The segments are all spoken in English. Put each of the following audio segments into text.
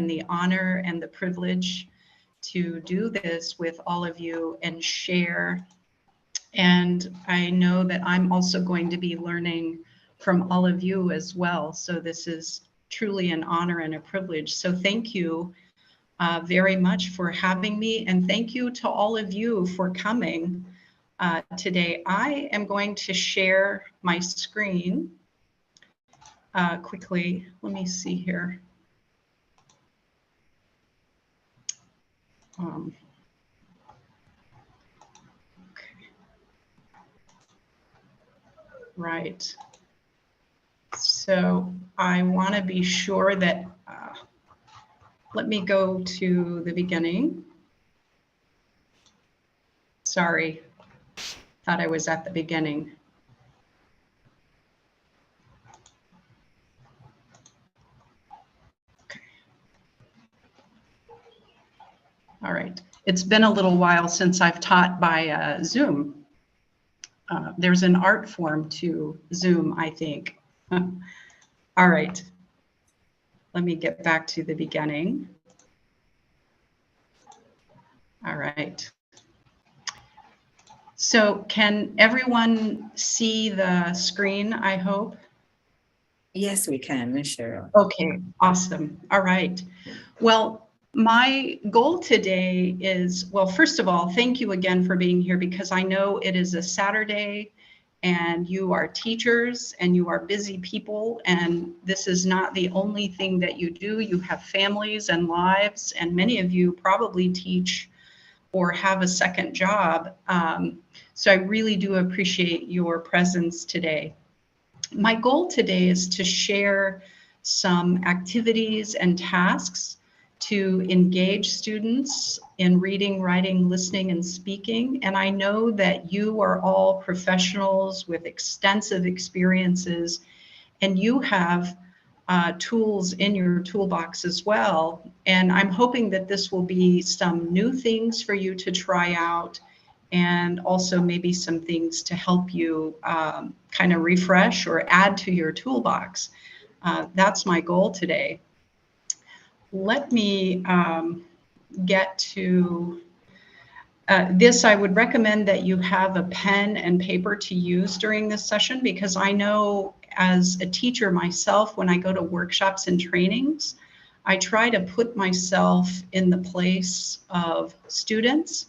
and the honor and the privilege to do this with all of you and share. And I know that I'm also going to be learning from all of you as well. So this is truly an honor and a privilege. So thank you very much for having me. And thank you to all of you for coming today. I am going to share my screen quickly. Let me see here. Okay. Right. So I want to be sure that, let me go to the beginning. Sorry, thought I was at the beginning. Okay. All right. It's been a little while since I've taught by Zoom. There's an art form to Zoom, I think. All right. Let me get back to the beginning. All right. So can everyone see the screen, I hope? Yes, we can, Ms. Cheryl. Okay, awesome. All right. Well, my goal today is, well, first of all, thank you again for being here, because I know it is a Saturday and you are teachers and you are busy people, and this is not the only thing that you do. You have families and lives, and many of you probably teach or have a second job. So I really do appreciate your presence today. My goal today is to share some activities and tasks to engage students in reading, writing, listening, and speaking. And I know that you are all professionals with extensive experiences, and you have tools in your toolbox as well. And I'm hoping that this will be some new things for you to try out, and also maybe some things to help you kind of refresh or add to your toolbox. That's my goal today. Let me get to this. I would recommend that you have a pen and paper to use during this session, because I know as a teacher myself, when I go to workshops and trainings, I try to put myself in the place of students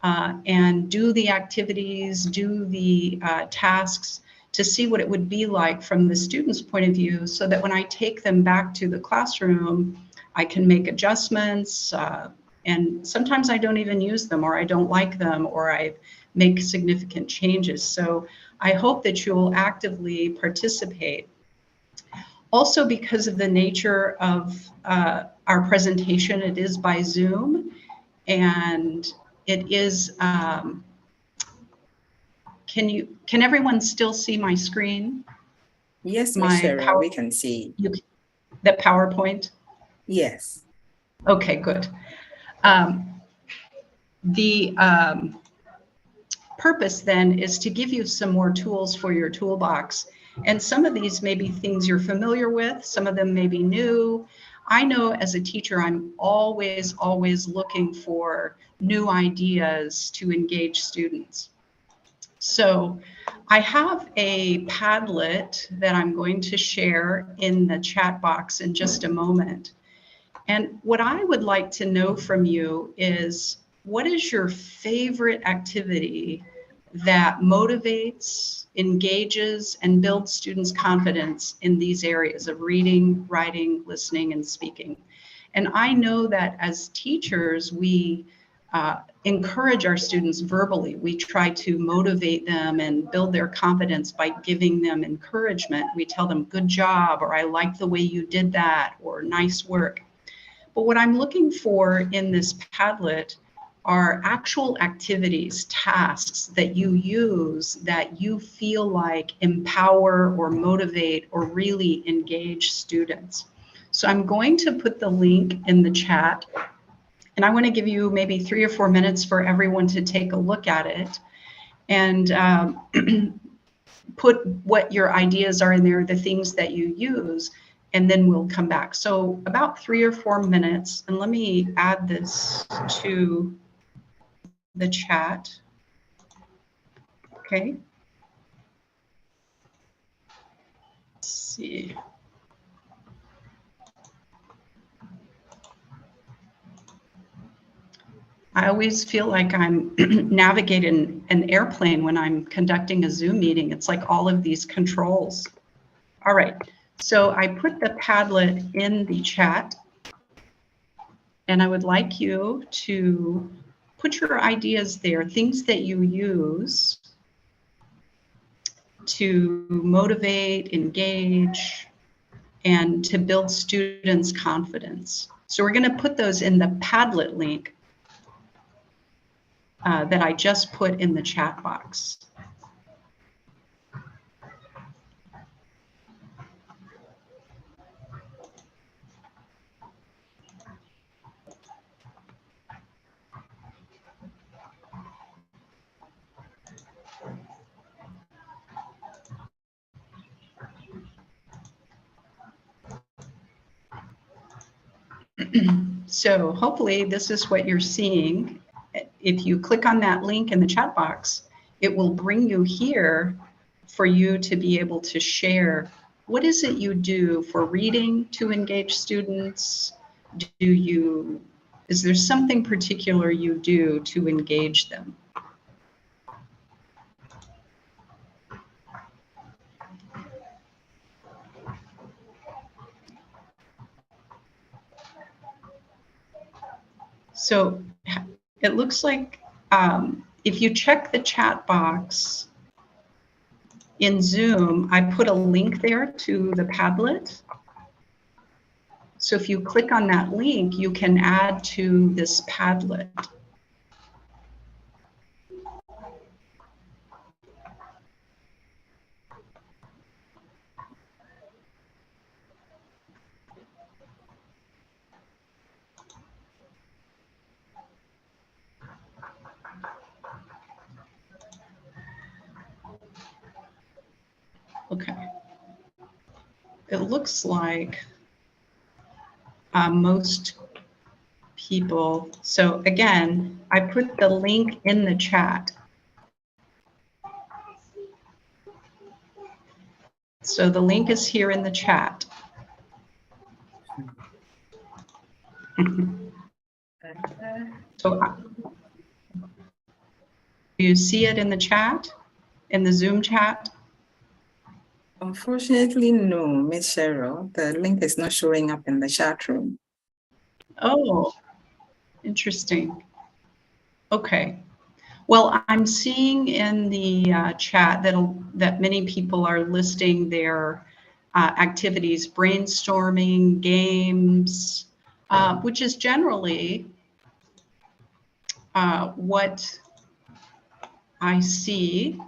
and do the activities, do the tasks to see what it would be like from the student's point of view, so that when I take them back to the classroom, I can make adjustments, and sometimes I don't even use them, or I don't like them, or I make significant changes. So I hope that you'll actively participate. Also, because of the nature of our presentation, it is by Zoom, and it is, can everyone still see my screen? Yes, Ms. Cheryl, we can see. The PowerPoint? Yes. Okay, good. The purpose then is to give you some more tools for your toolbox. And some of these may be things you're familiar with, some of them may be new. I know as a teacher, I'm always looking for new ideas to engage students. So I have a Padlet that I'm going to share in the chat box in just a moment. And what I would like to know from you is, what is your favorite activity that motivates, engages, and builds students' confidence in these areas of reading, writing, listening, and speaking? And I know that as teachers, we encourage our students verbally. We try to motivate them and build their confidence by giving them encouragement. We tell them, good job, or I like the way you did that, or nice work. But what I'm looking for in this Padlet are actual activities, tasks that you use that you feel like empower or motivate or really engage students. So I'm going to put the link in the chat, and I want to give you maybe 3 or 4 minutes for everyone to take a look at it and put what your ideas are in there, the things that you use. and then we'll come back. So about 3 or 4 minutes, and let me add this to the chat. Okay. Let's see. I always feel like I'm navigating an airplane when I'm conducting a Zoom meeting. It's like all of these controls. All right, so I put the Padlet in the chat, and I would like you to put your ideas there, things that you use to motivate, engage, and to build students' confidence. So we're going to put those in the Padlet link that I just put in the chat box. So hopefully this is what you're seeing. If you click on that link in the chat box, it will bring you here for you to be able to share what is it you do for reading to engage students. Is there something particular you do to engage them? So it looks like if you check the chat box in Zoom, I put a link there to the Padlet. So if you click on that link, you can add to this Padlet. Okay. It looks like most people, so again, I put the link in the chat. So the link is here in the chat. So do you see it in the chat, in the Zoom chat? Unfortunately, no, Miss Cheryl. The link is not showing up in the chat room. Oh, interesting. Okay. Well, I'm seeing in the chat that many people are listing their activities, brainstorming, games, which is generally what I see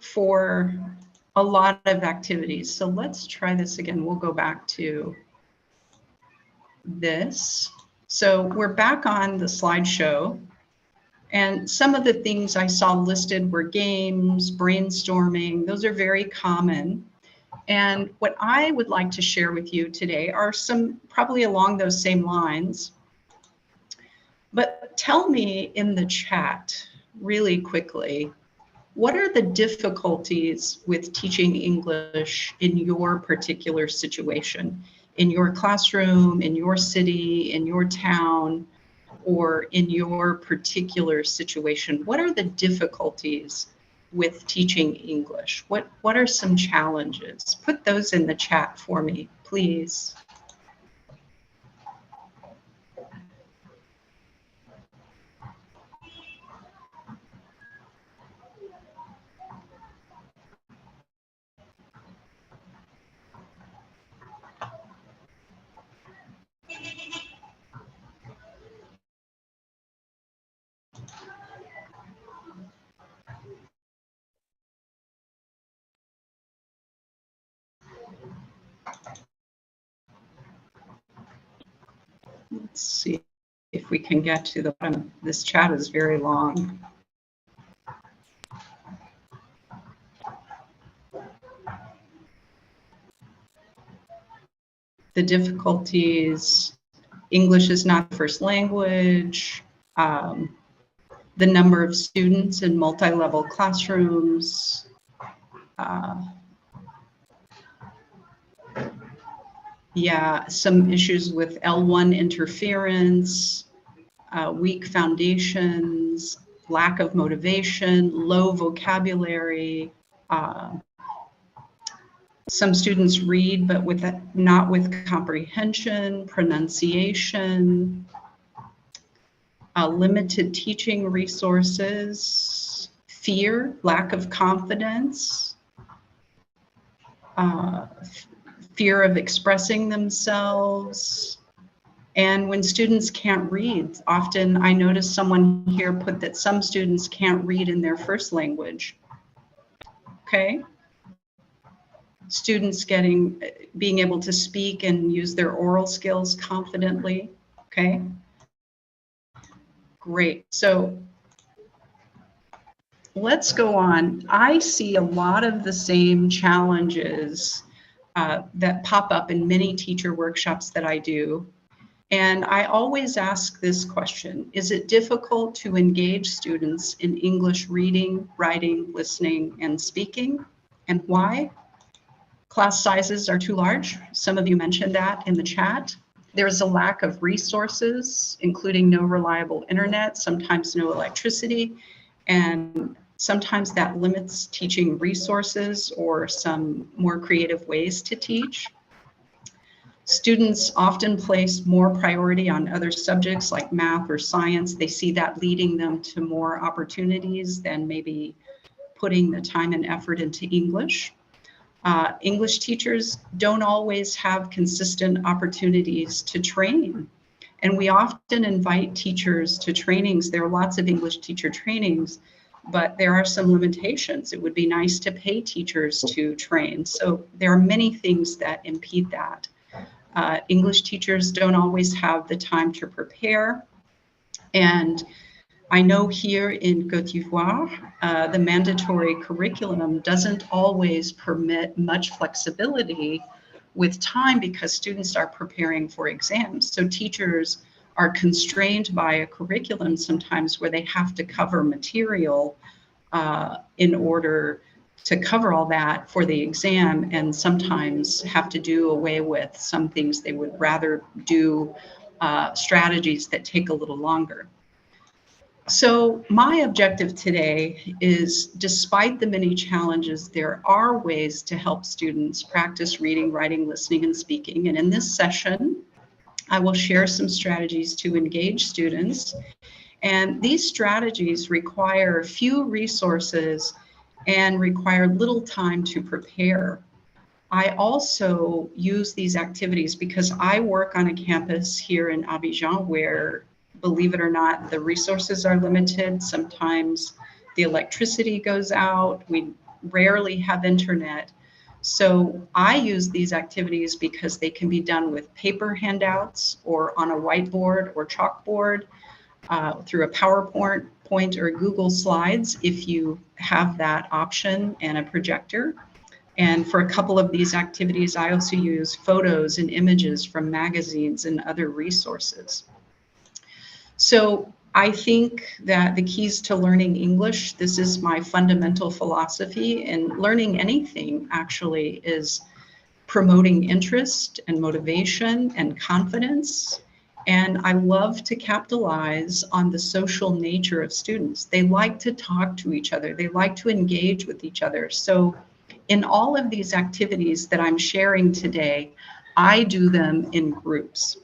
for a lot of activities. So let's try this again. We'll go back to this. So we're back on the slideshow. And some of the things I saw listed were games, brainstorming. Those are very common. And what I would like to share with you today are some probably along those same lines. But tell me in the chat really quickly, what are the difficulties with teaching English in your particular situation, in your classroom, in your city, in your town, or in your particular situation? What are the difficulties with teaching English? What are some challenges? Put those in the chat for me, please. Let's see if we can get to the bottom. This chat is very long. the difficulties, English is not the first language, the number of students in multi-level classrooms, some issues with L1 interference, weak foundations, lack of motivation, low vocabulary. Some students read, but not with comprehension, pronunciation, limited teaching resources, fear, lack of confidence, fear of expressing themselves. And when students can't read, often I notice someone here put that some students can't read in their first language. Okay. Students being able to speak and use their oral skills confidently. Okay. Great. So let's go on. I see a lot of the same challenges that pop up in many teacher workshops that I do. And I always ask this question: is it difficult to engage students in English reading, writing, listening, and speaking? And why? Class sizes are too large. Some of you mentioned that in the chat. There's a lack of resources, including no reliable internet, sometimes no electricity, and sometimes that limits teaching resources or some more creative ways to teach. Students often place more priority on other subjects like math or science. They see that leading them to more opportunities than maybe putting the time and effort into English. English teachers don't always have consistent opportunities to train. And we often invite teachers to trainings. There are lots of English teacher trainings, but there are some limitations. It would be nice to pay teachers to train. So there are many things that impede that. English teachers don't always have the time to prepare. And I know here in Côte d'Ivoire, the mandatory curriculum doesn't always permit much flexibility with time because students are preparing for exams. So teachers are constrained by a curriculum sometimes where they have to cover material in order to cover all that for the exam, and sometimes have to do away with some things they would rather do, strategies that take a little longer. So my objective today is, despite the many challenges, there are ways to help students practice reading, writing, listening, and speaking. And in this session, I will share some strategies to engage students. And these strategies require few resources and require little time to prepare. I also use these activities because I work on a campus here in Abidjan where, believe it or not, the resources are limited. Sometimes the electricity goes out. We rarely have internet. So I use these activities because they can be done with paper handouts or on a whiteboard or chalkboard, through a PowerPoint or Google Slides if you have that option, and a projector. And for a couple of these activities, I also use photos and images from magazines and other resources. So I think that the keys to learning English, this is my fundamental philosophy, and learning anything actually is promoting interest and motivation and confidence. And I love to capitalize on the social nature of students. They like to talk to each other. They like to engage with each other. So in all of these activities that I'm sharing today, I do them in groups.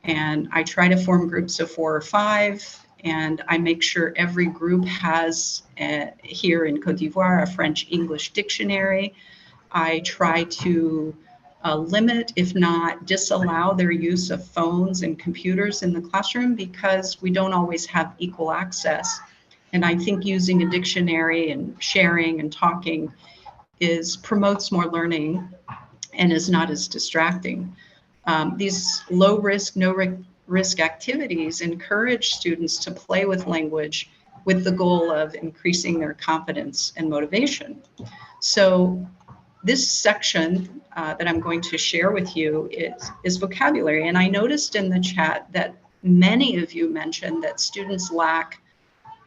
And I try to form groups of 4 or 5, and I make sure every group has, here in Côte d'Ivoire, a French-English dictionary. I try to limit, if not disallow, their use of phones and computers in the classroom because we don't always have equal access. And I think using a dictionary and sharing and talking promotes more learning and is not as distracting. These low risk, no risk activities encourage students to play with language with the goal of increasing their confidence and motivation. So this section that I'm going to share with you is vocabulary. And I noticed in the chat that many of you mentioned that students lack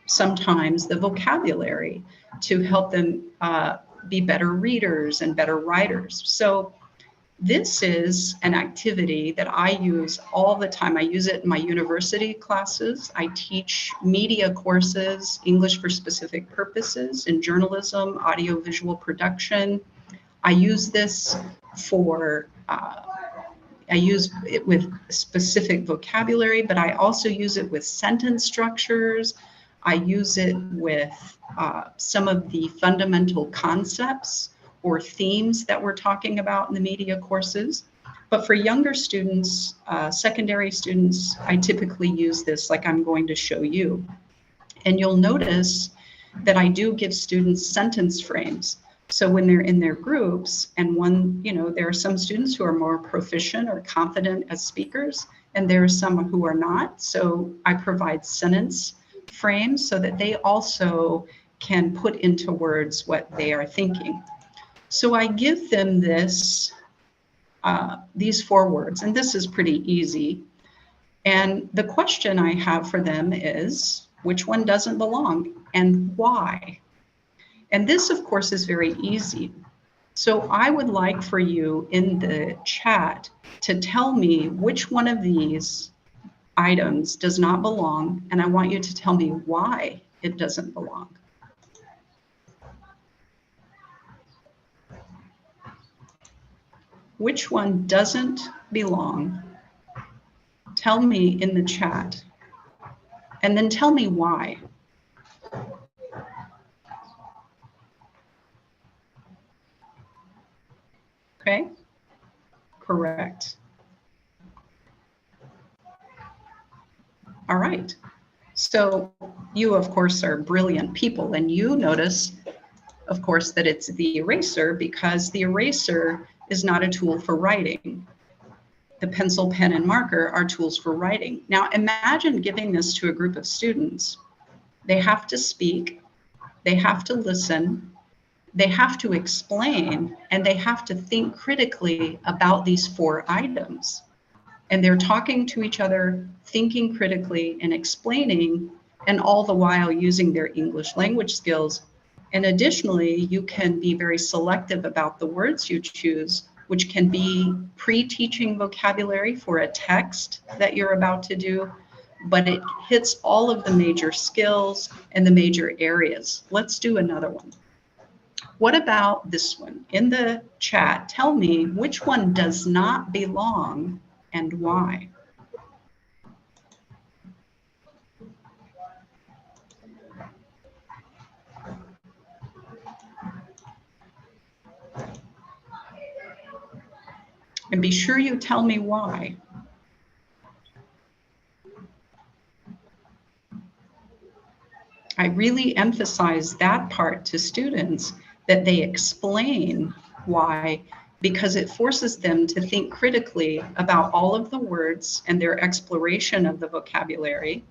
sometimes the vocabulary to help them be better readers and better writers. So this is an activity that I use all the time. I use it in my university classes. I teach media courses, English for specific purposes, in journalism, audiovisual production. I use this for, I use it with specific vocabulary, but I also use it with sentence structures. I use it with some of the fundamental concepts or themes that we're talking about in the media courses. But for younger students, secondary students, I typically use this like I'm going to show you. And you'll notice that I do give students sentence frames. So when they're in their groups, and there are some students who are more proficient or confident as speakers, and there are some who are not. So I provide sentence frames so that they also can put into words what they are thinking. So I give them these 4 words, and this is pretty easy. And the question I have for them is, which one doesn't belong and why? And this, of course, is very easy. So I would like for you in the chat to tell me which one of these items does not belong, and I want you to tell me why it doesn't belong. Which one doesn't belong? Tell me in the chat, and then tell me why. Okay, correct. All right, so you, of course, are brilliant people, and you notice, of course, that it's the eraser, because the eraser is not a tool for writing. The pencil, pen, and marker are tools for writing. Now imagine giving this to a group of students. They have to speak, they have to listen, they have to explain, and they have to think critically about these 4 items. And they're talking to each other, thinking critically and explaining, and all the while using their English language skills. And additionally, you can be very selective about the words you choose, which can be pre-teaching vocabulary for a text that you're about to do, but it hits all of the major skills and the major areas. Let's do another one. What about this one? In the chat, tell me which one does not belong and why. And be sure you tell me why. I really emphasize that part to students, that they explain why, because it forces them to think critically about all of the words and their exploration of the vocabulary.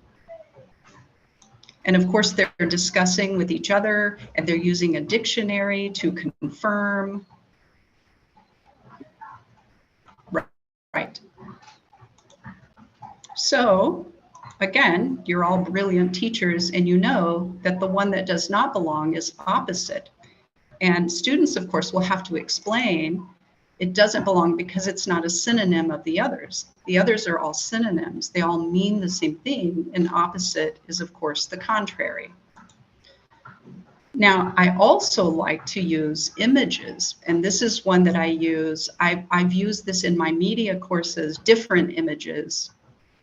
And of course, they're discussing with each other, and they're using a dictionary to confirm. Right. So again, you're all brilliant teachers, and you know that the one that does not belong is opposite. And students, of course, will have to explain it doesn't belong because it's not a synonym of the others. The others are all synonyms. They all mean the same thing, and opposite is, of course, the contrary. Now, I also like to use images, and this is one that I use. I've used this in my media courses, different images,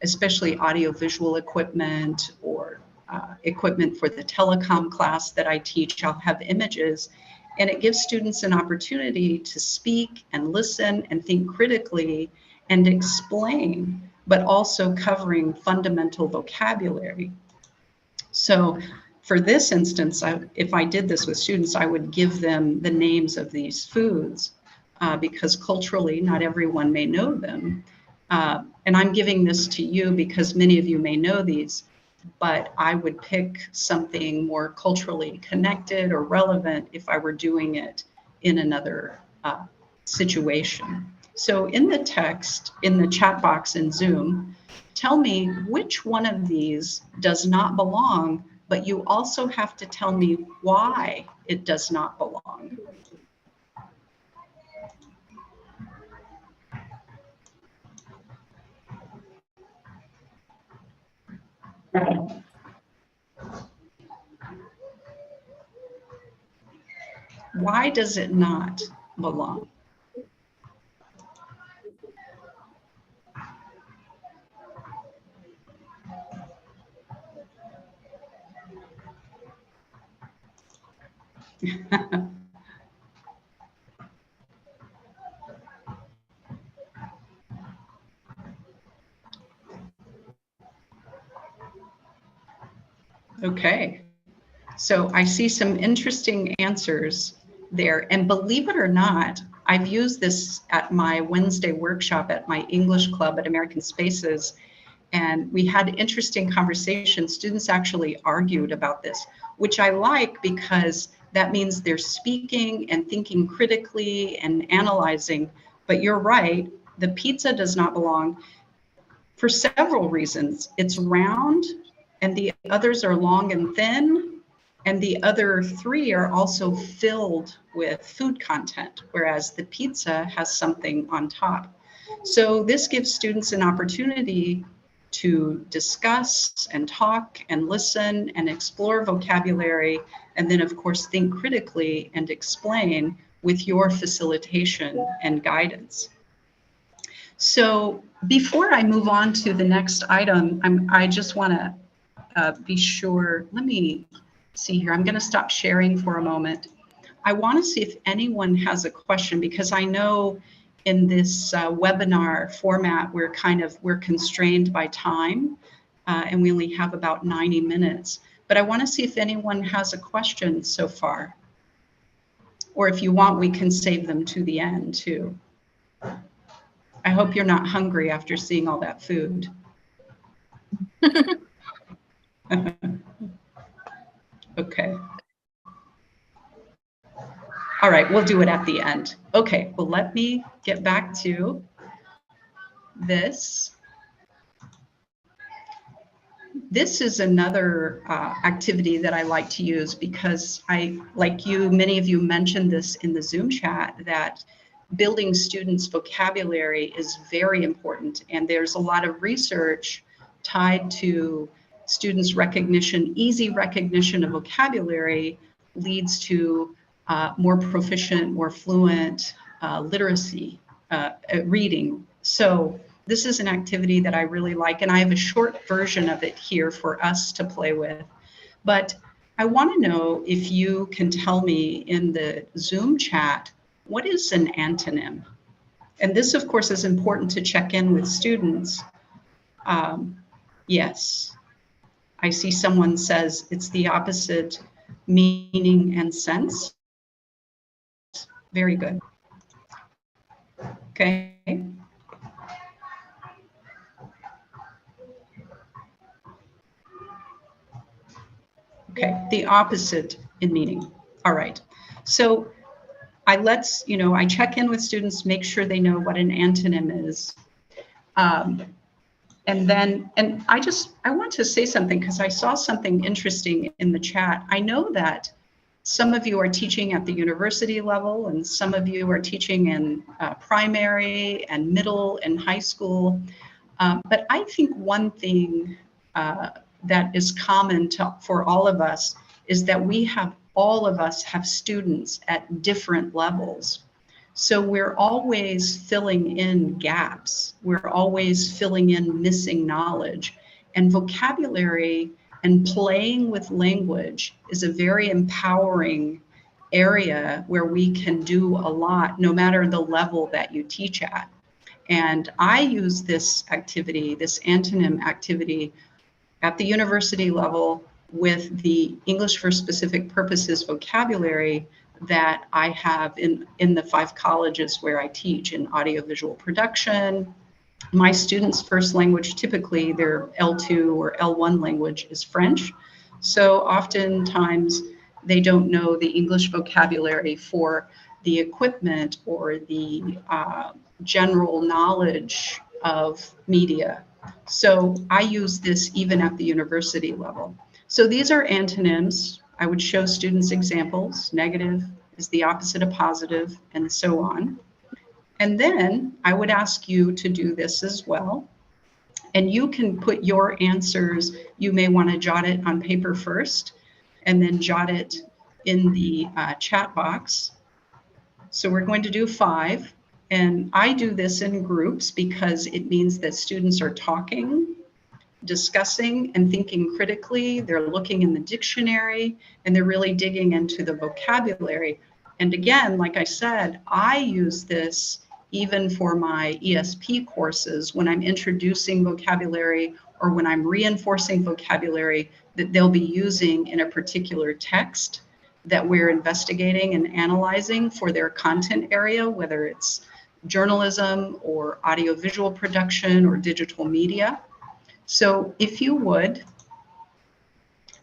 especially audiovisual equipment or equipment for the telecom class that I teach. I'll have images, and it gives students an opportunity to speak and listen and think critically and explain, but also covering fundamental vocabulary. So for this instance, if I did this with students, I would give them the names of these foods because culturally, not everyone may know them. And I'm giving this to you because many of you may know these, but I would pick something more culturally connected or relevant if I were doing it in another situation. So in the text, in the chat box in Zoom, tell me which one of these does not belong, but you also have to tell me why it does not belong. Why does it not belong? Okay, so I see some interesting answers there. And believe it or not, I've used this at my Wednesday workshop at my English club at American Spaces. And we had interesting conversations. Students actually argued about this, which I like because that means they're speaking and thinking critically and analyzing. But you're right, the pizza does not belong for several reasons. It's round, and the others are long and thin, and the other three are also filled with food content, whereas the pizza has something on top. So this gives students an opportunity to discuss and talk and listen and explore vocabulary, and then of course think critically and explain with your facilitation and guidance. So before I move on to the next item, I just want to be sure. Let me see here. I'm going to stop sharing for a moment. I want to see if anyone has a question, because I know in this webinar format, we're constrained by time, and we only have about 90 minutes. But I want to see if anyone has a question so far. Or if you want, we can save them to the end too. I hope you're not hungry after seeing all that food. Okay. All right, we'll do it at the end. Okay, well, let me get back to this. This is another activity that I like to use because like you, many of you mentioned this in the Zoom chat, that building students' vocabulary is very important. And there's a lot of research tied to students' recognition. Easy recognition of vocabulary leads to more proficient, more fluent literacy, reading. So this is an activity that I really like, and I have a short version of it here for us to play with. But I want to know if you can tell me in the Zoom chat, what is an antonym? And this, of course, is important to check in with students. Yes, I see someone says it's the opposite meaning and sense. Very good. Okay. Okay, the opposite in meaning. All right. So I check in with students, make sure they know what an antonym is. And I want to say something because I saw something interesting in the chat. I know that some of you are teaching at the university level, and some of you are teaching in primary and middle and high school. But I think one thing that is common for all of us is that all of us have students at different levels. So we're always filling in gaps. We're always filling in missing knowledge. And vocabulary and playing with language is a very empowering area where we can do a lot, no matter the level that you teach at. And I use this activity, this antonym activity, at the university level with the English for Specific Purposes vocabulary that I have in the 5 colleges where I teach in audiovisual production. My students' first language, typically their L2 or L1 language, is French. So oftentimes they don't know the English vocabulary for the equipment or the general knowledge of media. So I use this even at the university level. So these are antonyms. I would show students examples. Negative is the opposite of positive, and so on. And then I would ask you to do this as well. And you can put your answers, you may want to jot it on paper first, and then jot it in the chat box. So we're going to do 5. And I do this in groups because it means that students are talking, discussing, and thinking critically. They're looking in the dictionary, and they're really digging into the vocabulary. And again, like I said, I use this even for my ESP courses when I'm introducing vocabulary or when I'm reinforcing vocabulary that they'll be using in a particular text that we're investigating and analyzing for their content area, whether it's journalism or audiovisual production or digital media. So if you would,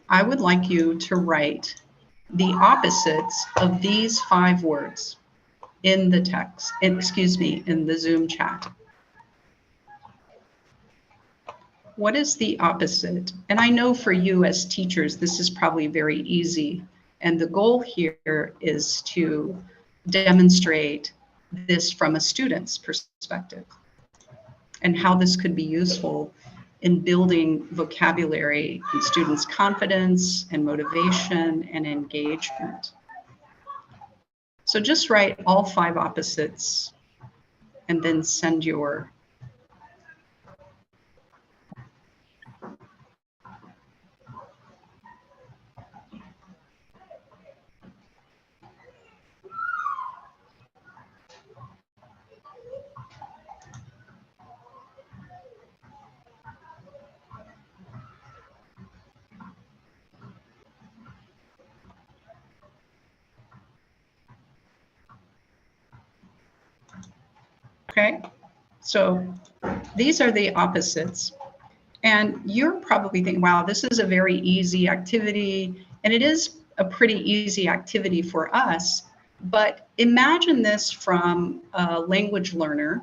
I would like you to write the opposites of these 5 words in the text, in the Zoom chat. What is the opposite? And I know for you as teachers, this is probably very easy. And the goal here is to demonstrate this from a student's perspective and how this could be useful in building vocabulary in students' confidence and motivation and engagement. So just write all 5 opposites and then send your Okay, so these are the opposites. And you're probably thinking, wow, this is a very easy activity. And it is a pretty easy activity for us. But imagine this from a language learner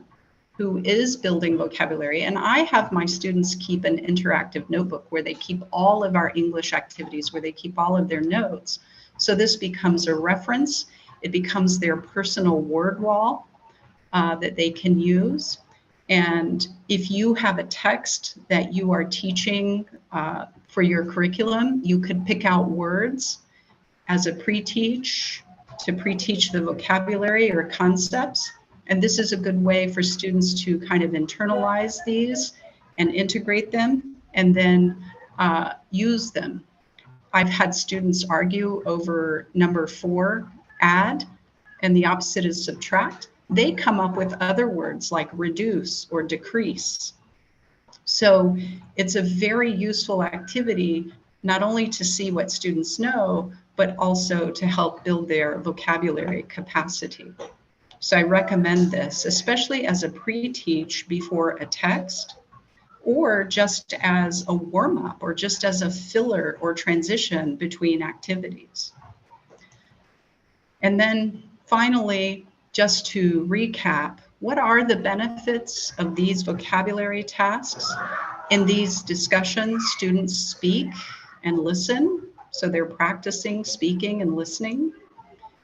who is building vocabulary. And I have my students keep an interactive notebook where they keep all of our English activities, where they keep all of their notes. So this becomes a reference. It becomes their personal word wall that they can use. And if you have a text that you are teaching for your curriculum, you could pick out words as a pre-teach to pre-teach the vocabulary or concepts. And this is a good way for students to kind of internalize these and integrate them and then use them. I've had students argue over number 4, add, and the opposite is subtract. They come up with other words like reduce or decrease. So it's a very useful activity, not only to see what students know, but also to help build their vocabulary capacity. So I recommend this, especially as a pre-teach before a text, or just as a warm-up, or just as a filler or transition between activities. And then finally, just to recap, what are the benefits of these vocabulary tasks? In these discussions, students speak and listen, so they're practicing speaking and listening.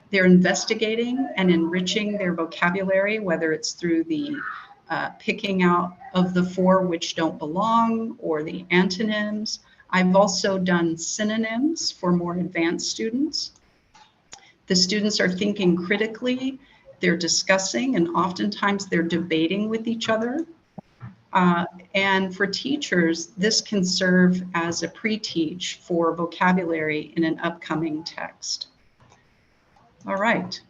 They're investigating and enriching their vocabulary, whether it's through the picking out of the 4 which don't belong or the antonyms. I've also done synonyms for more advanced students. The students are thinking critically. They're discussing, and oftentimes they're debating with each other. And for teachers, this can serve as a pre-teach for vocabulary in an upcoming text. All right.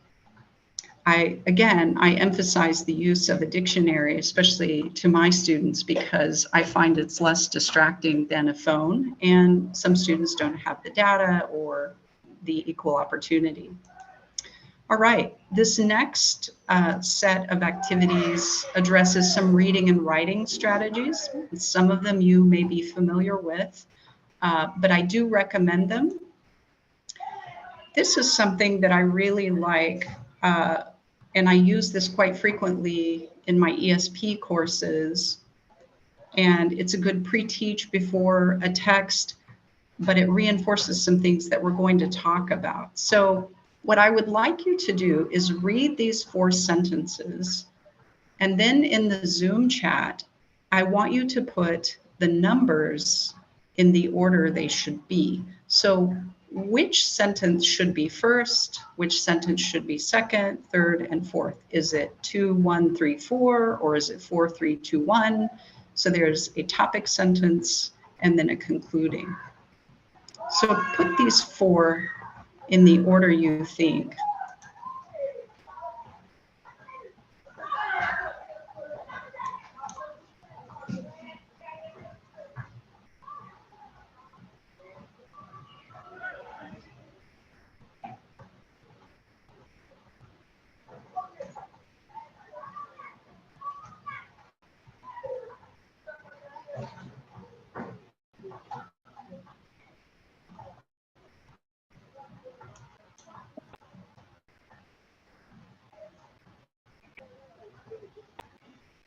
I emphasize the use of a dictionary, especially to my students, because I find it's less distracting than a phone, and some students don't have the data or the equal opportunity. All right, this next set of activities addresses some reading and writing strategies. Some of them you may be familiar with, but I do recommend them. This is something that I really like and I use this quite frequently in my ESP courses, and it's a good pre-teach before a text, but it reinforces some things that we're going to talk about. So what I would like you to do is read these 4 sentences, and then in the Zoom chat, I want you to put the numbers in the order they should be. So which sentence should be first, which sentence should be second, third, and fourth? Is it 2, 1, 3, 4, or is it 4, 3, 2, 1? So there's a topic sentence and then a concluding. So put these 4 in the order you think.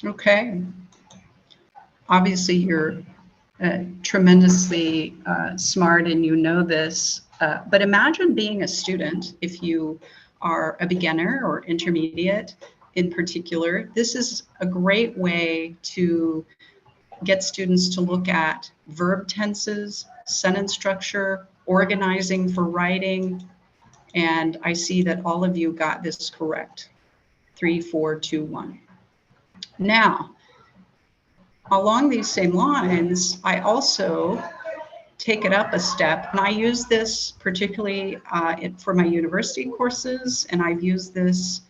Okay. Obviously, you're tremendously smart and you know this, but imagine being a student. If you are a beginner or intermediate in particular, this is a great way to get students to look at verb tenses, sentence structure, organizing for writing, and I see that all of you got this correct. 3, 4, 2, 1. Now, along these same lines, I also take it up a step, and I use this particularly for my university courses, and I've used this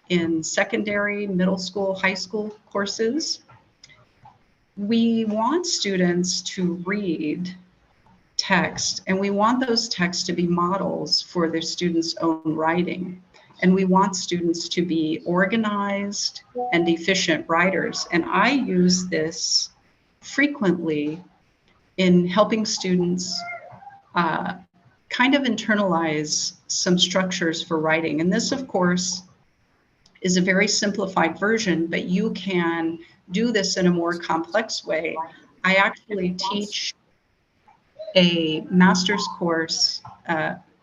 in secondary, middle school, high school courses. We want students to read text, and we want those texts to be models for their students' own writing. And we want students to be organized and efficient writers. And I use this frequently in helping students kind of internalize some structures for writing. And this, of course, is a very simplified version, but you can do this in a more complex way. I actually teach a master's course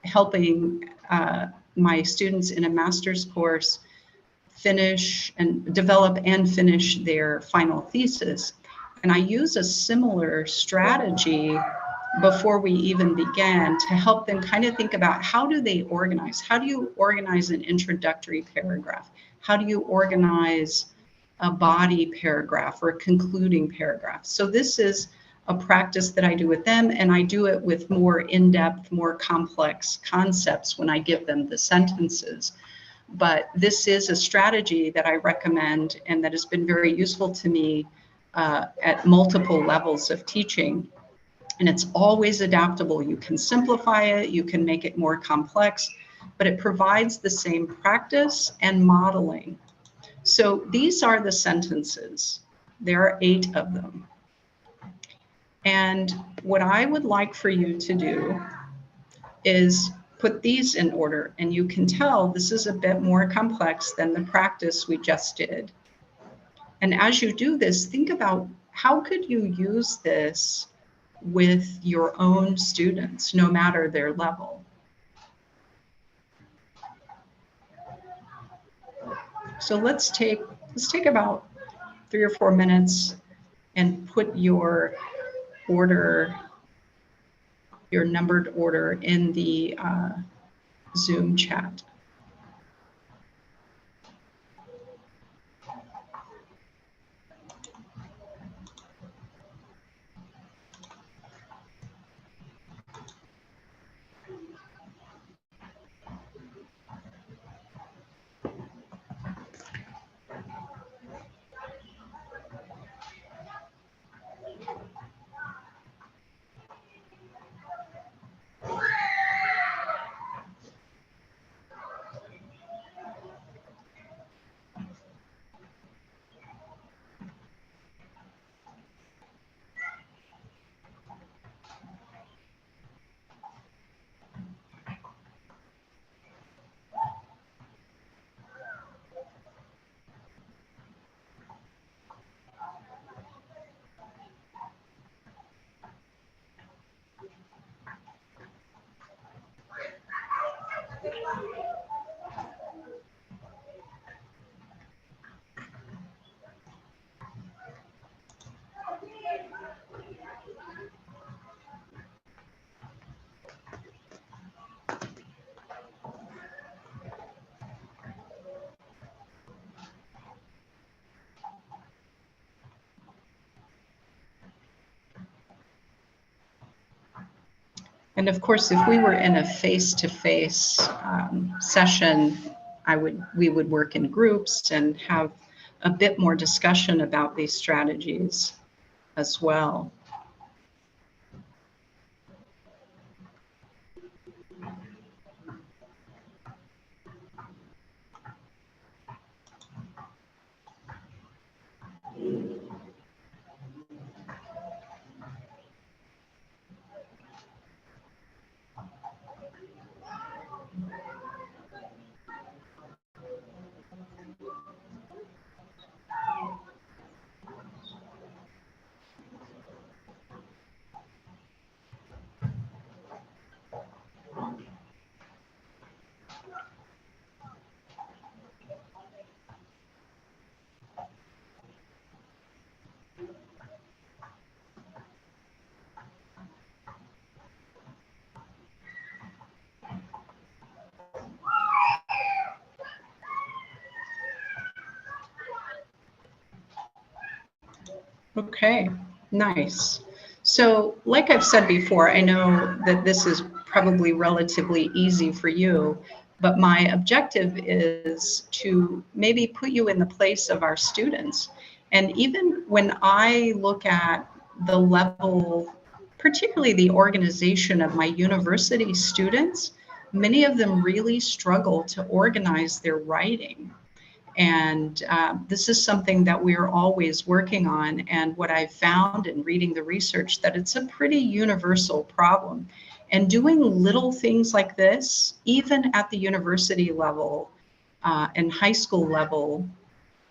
helping my students in a master's course finish and develop and finish their final thesis. And I use a similar strategy before we even began to help them kind of think about how do they organize? How do you organize an introductory paragraph? How do you organize a body paragraph or a concluding paragraph? So this is a practice that I do with them, and I do it with more in-depth, more complex concepts when I give them the sentences. But this is a strategy that I recommend and that has been very useful to me at multiple levels of teaching. And it's always adaptable. You can simplify it, you can make it more complex, but it provides the same practice and modeling. So these are the sentences. There are 8 of them. And what I would like for you to do is put these in order. And you can tell this is a bit more complex than the practice we just did. And as you do this, think about how could you use this with your own students, no matter their level. So let's take about 3 or 4 minutes and put your order, your numbered order in the Zoom chat. And of course, if we were in a face-to-face session, we would work in groups and have a bit more discussion about these strategies as well. Okay, nice. So like I've said before, I know that this is probably relatively easy for you, but my objective is to maybe put you in the place of our students. And even when I look at the level, particularly the organization of my university students, many of them really struggle to organize their writing. And this is something that we're always working on. And what I've found in reading the research, that it's a pretty universal problem. And doing little things like this, even at the university level and high school level,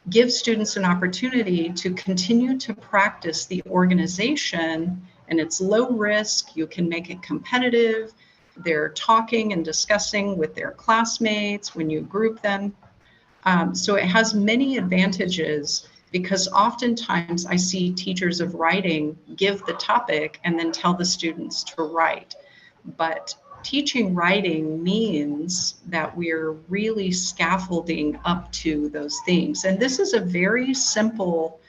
gives students an opportunity to continue to practice the organization. And it's low risk. You can make it competitive. They're talking and discussing with their classmates when you group them. So it has many advantages, because oftentimes I see teachers of writing give the topic and then tell the students to write. But teaching writing means that we're really scaffolding up to those things. And this is a very simple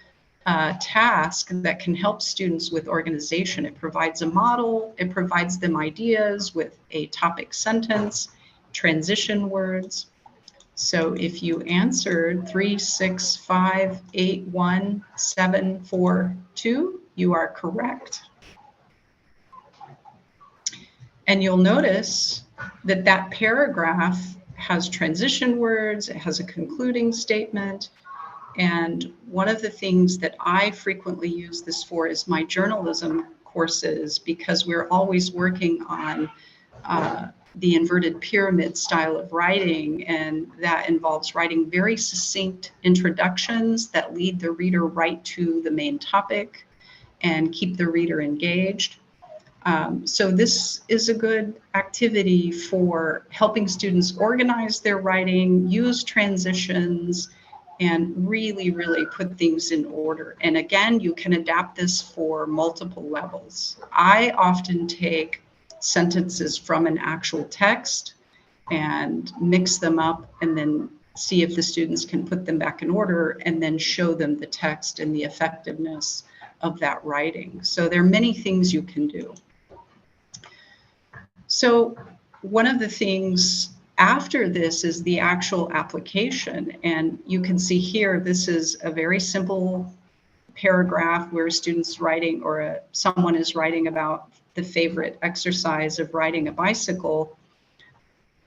task that can help students with organization. It provides a model, it provides them ideas with a topic sentence, transition words. So if you answered 3658172, you are correct. And you'll notice that that paragraph has transition words, it has a concluding statement. And one of the things that I frequently use this for is my journalism courses, because we're always working on the inverted pyramid style of writing, and that involves writing very succinct introductions that lead the reader right to the main topic and keep the reader engaged. So this is a good activity for helping students organize their writing, use transitions, and really, really put things in order. And again, you can adapt this for multiple levels. I often take sentences from an actual text and mix them up, and then see if the students can put them back in order, and then show them the text and the effectiveness of that writing. So there are many things you can do. So one of the things after this is the actual application. And you can see here, this is a very simple paragraph where a student's writing, or someone is writing about the favorite exercise of riding a bicycle.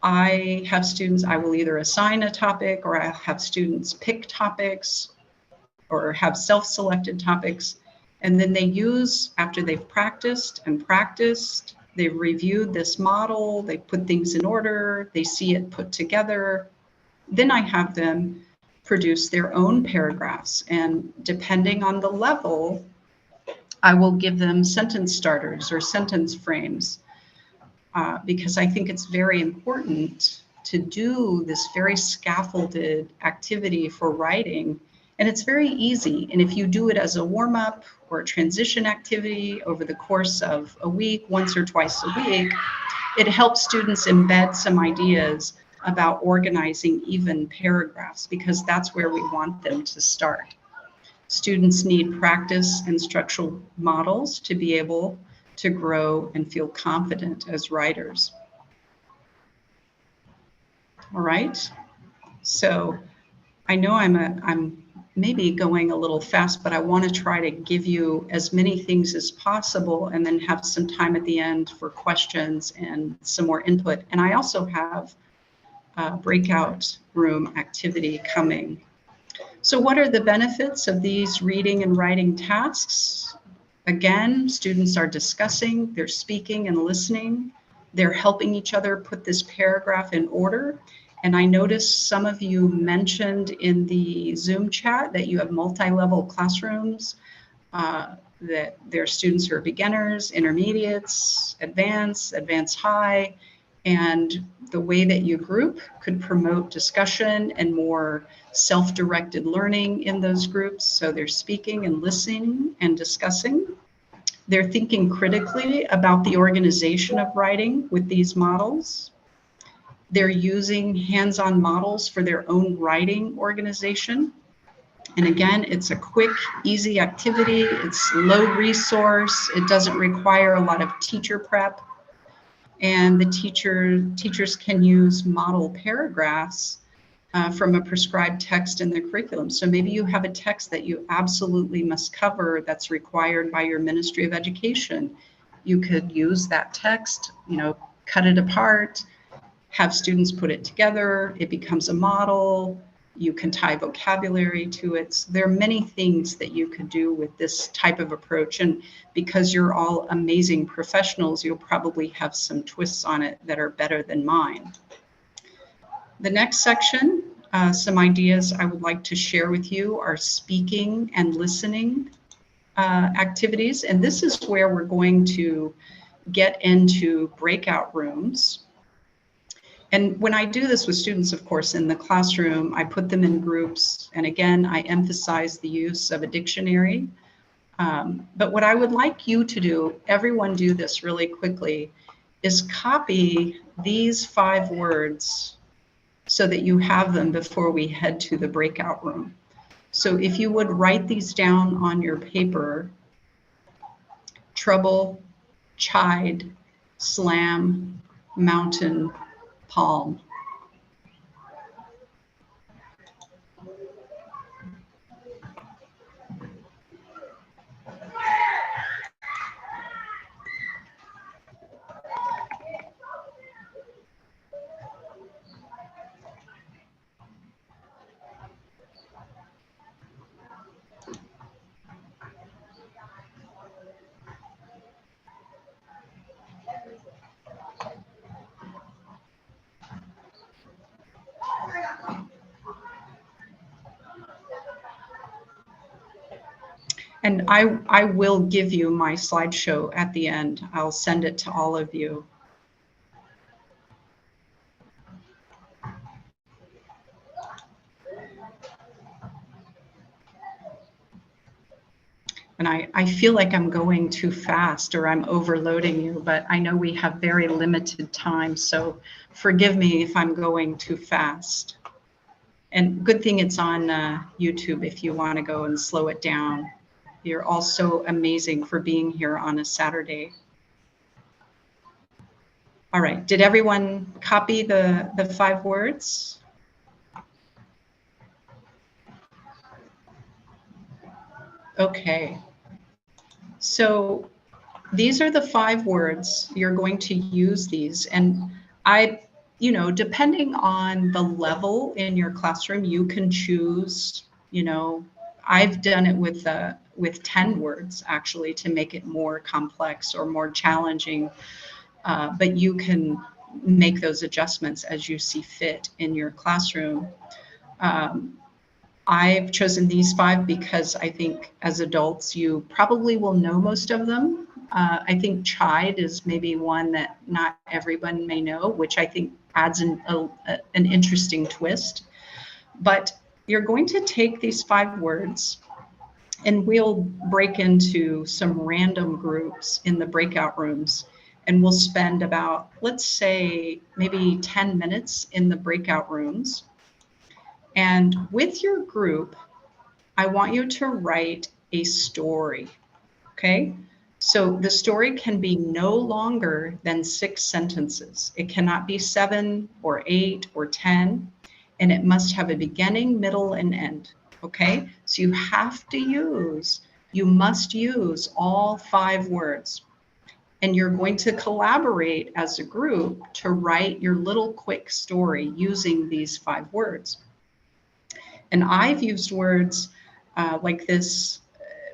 I have students, I will either assign a topic, or I have students pick topics, or have self-selected topics. And then they use, after they've practiced and practiced, they've reviewed this model, they put things in order, they see it put together. Then I have them produce their own paragraphs. And depending on the level, I will give them sentence starters or sentence frames, because I think it's very important to do this very scaffolded activity for writing. And it's very easy. And if you do it as a warm-up or a transition activity over the course of a week, once or twice a week, it helps students embed some ideas about organizing even paragraphs, because that's where we want them to start. Students need practice and structural models to be able to grow and feel confident as writers. All right. So I know I'm maybe going a little fast, but I want to try to give you as many things as possible and then have some time at the end for questions and some more input. And I also have a breakout room activity coming. So what are the benefits of these reading and writing tasks? Again, students are discussing, they're speaking and listening, they're helping each other put this paragraph in order. And I noticed some of you mentioned in the Zoom chat that you have multi-level classrooms, that their students who are beginners, intermediates, advanced high, and the way that you group could promote discussion and more self-directed learning in those groups. So they're speaking and listening and discussing. They're thinking critically about the organization of writing with these models. They're using hands-on models for their own writing organization. And again, it's a quick, easy activity. It's low resource. It doesn't require a lot of teacher prep. And the teachers can use model paragraphs from a prescribed text in the curriculum. So maybe you have a text that you absolutely must cover that's required by your Ministry of Education. You could use that text, cut it apart, have students put it together, it becomes a model, you can tie vocabulary to it. So there are many things that you could do with this type of approach. And because you're all amazing professionals, you'll probably have some twists on it that are better than mine. The next section, some ideas I would like to share with you are speaking and listening activities. And this is where we're going to get into breakout rooms. And when I do this with students, of course, in the classroom, I put them in groups. And again, I emphasize the use of a dictionary. But what I would like you to do, everyone do this really quickly, is copy these 5 words so that you have them before we head to the breakout room. So if you would write these down on your paper: trouble, chide, slam, mountain, palm. And I will give you my slideshow at the end. I'll send it to all of you. And I feel like I'm going too fast or I'm overloading you, but I know we have very limited time, so forgive me if I'm going too fast. And good thing it's on YouTube if you want to go and slow it down. You're all so amazing for being here on a Saturday. All right, did everyone copy the 5 words? Okay, so these are the 5 words. You're going to use these, and depending on the level in your classroom, you can choose, I've done it with 10 words actually to make it more complex or more challenging, but you can make those adjustments as you see fit in your classroom. I've chosen these 5 because I think as adults, you probably will know most of them. I think chide is maybe one that not everyone may know, which I think adds an interesting twist. But you're going to take these 5 words and we'll break into some random groups in the breakout rooms. And we'll spend about, let's say, maybe 10 minutes in the breakout rooms. And with your group, I want you to write a story, okay? So the story can be no longer than 6 sentences. It cannot be 7 or 8 or 10, and it must have a beginning, middle, and end. Okay, so you must use all 5 words. And you're going to collaborate as a group to write your little quick story using these 5 words. And I've used words like this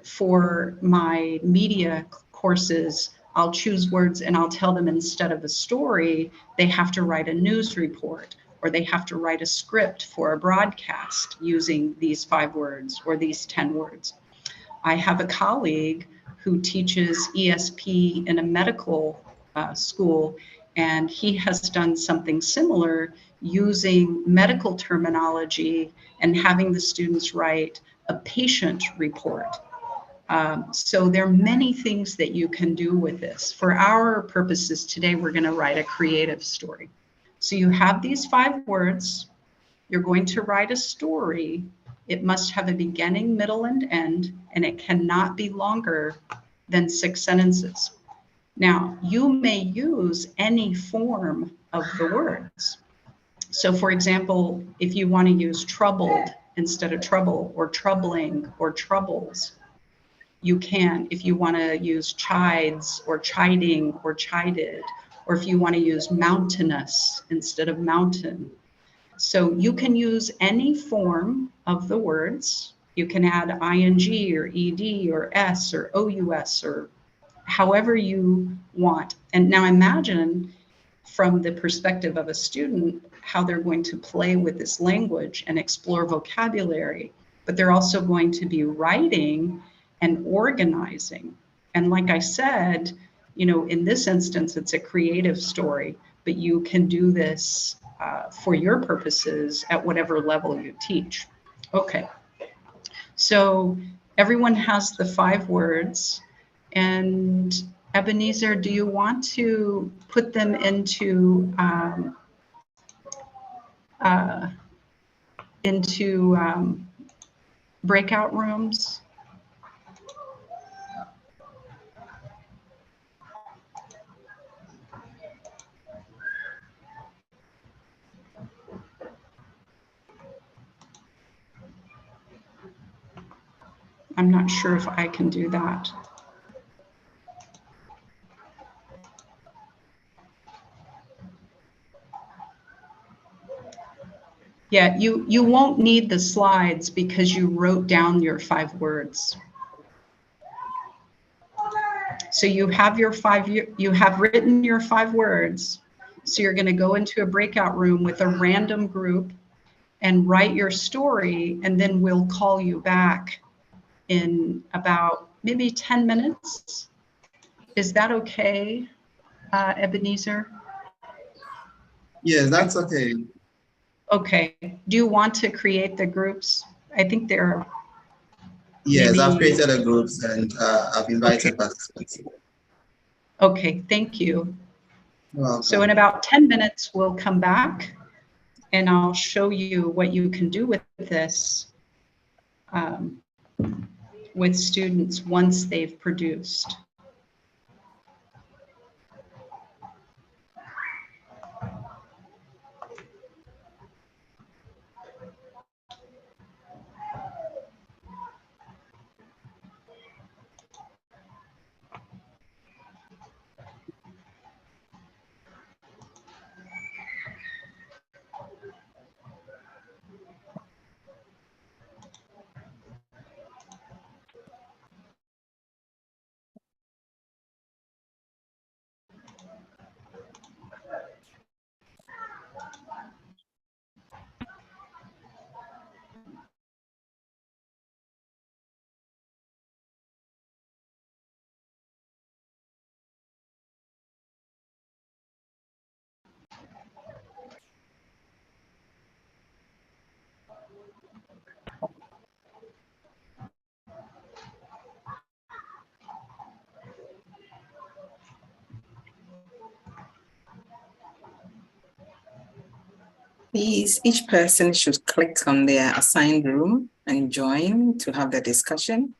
for my media courses. I'll choose words and I'll tell them instead of a story, they have to write a news report or they have to write a script for a broadcast using these 5 words or these 10 words. I have a colleague who teaches ESP in a medical school, and he has done something similar using medical terminology and having the students write a patient report. So there are many things that you can do with this. For our purposes today, we're going to write a creative story. So you have these 5 words. You're going to write a story. It must have a beginning, middle, and end, and it cannot be longer than 6 sentences. Now, you may use any form of the words. So for example, if you want to use troubled instead of trouble, or troubling, or troubles, you can. If you want to use chides, or chiding, or chided, or if you want to use mountainous instead of mountain. So you can use any form of the words. You can add ing or ed or s or ous or however you want. And now imagine from the perspective of a student how they're going to play with this language and explore vocabulary, but they're also going to be writing and organizing. And like I said, in this instance, it's a creative story, but you can do this for your purposes at whatever level you teach. Okay, so everyone has the 5 words, and Ebenezer, do you want to put them into breakout rooms? I'm not sure if I can do that. Yeah, you won't need the slides because you wrote down your 5 words. So you have written your 5 words. So you're going to go into a breakout room with a random group and write your story, and then we'll call you back in about maybe 10 minutes. Is that okay, Ebenezer? Yes, that's okay. Okay. Do you want to create the groups? I think there are. Yes, I've created a groups and I've invited participants. Okay, thank you. Welcome. So in about 10 minutes, we'll come back and I'll show you what you can do with this with students once they've produced. Please, each person should click on their assigned room and join to have the discussion.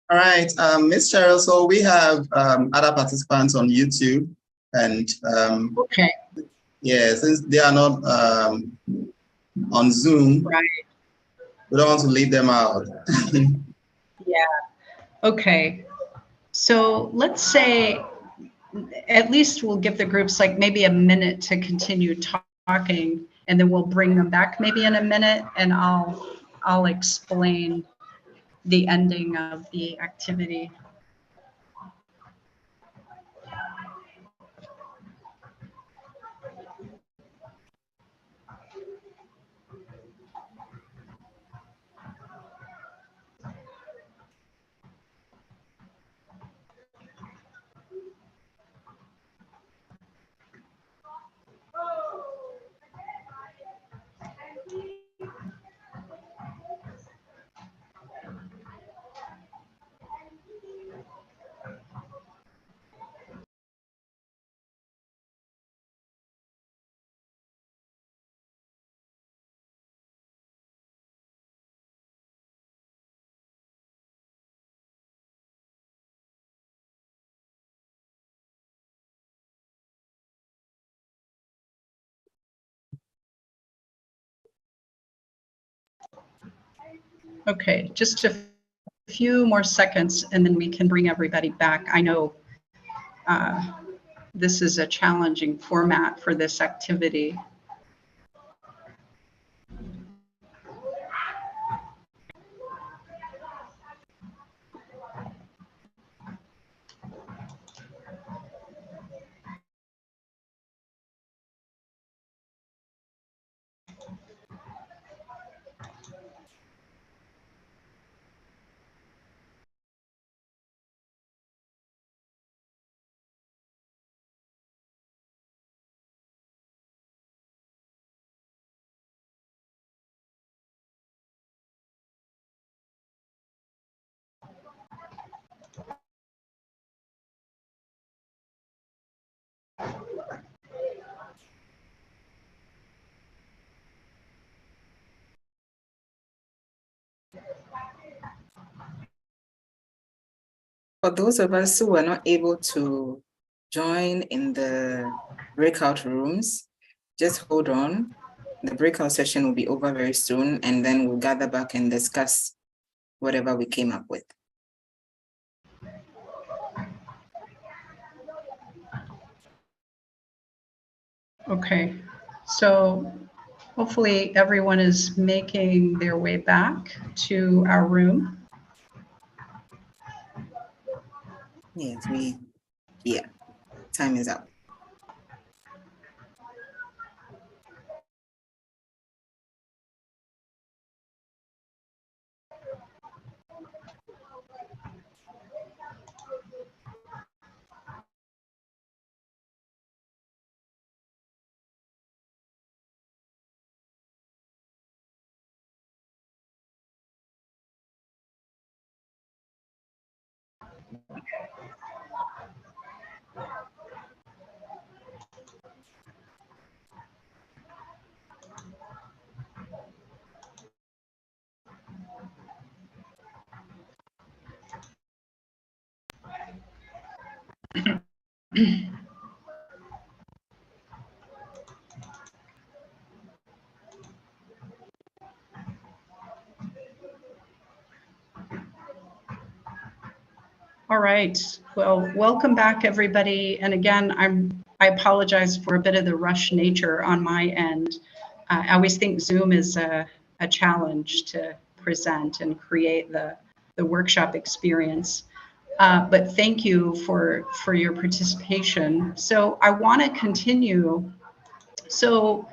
All right, Ms. Cheryl, so we have other participants on YouTube, and Okay, yeah, since they are not on Zoom, right. we don't want to leave them out. Yeah. Okay. So let's say at least we'll give the groups like maybe a minute to continue talking, and then we'll bring them back maybe in a minute, and I'll explain the ending of the activity. Okay, just a few more seconds and then we can bring everybody back. I know this is a challenging format for this activity. For those of us who were not able to join in the breakout rooms, just hold on. The breakout session will be over very soon, and then we'll gather back and discuss whatever we came up with. Okay, so hopefully everyone is making their way back to our room. Yes, time is up. All right, well, welcome back everybody. And again, I apologize for a bit of the rush nature on my end. I always think Zoom is a challenge to present and create the workshop experience. But thank you for your participation. So I want to continue. So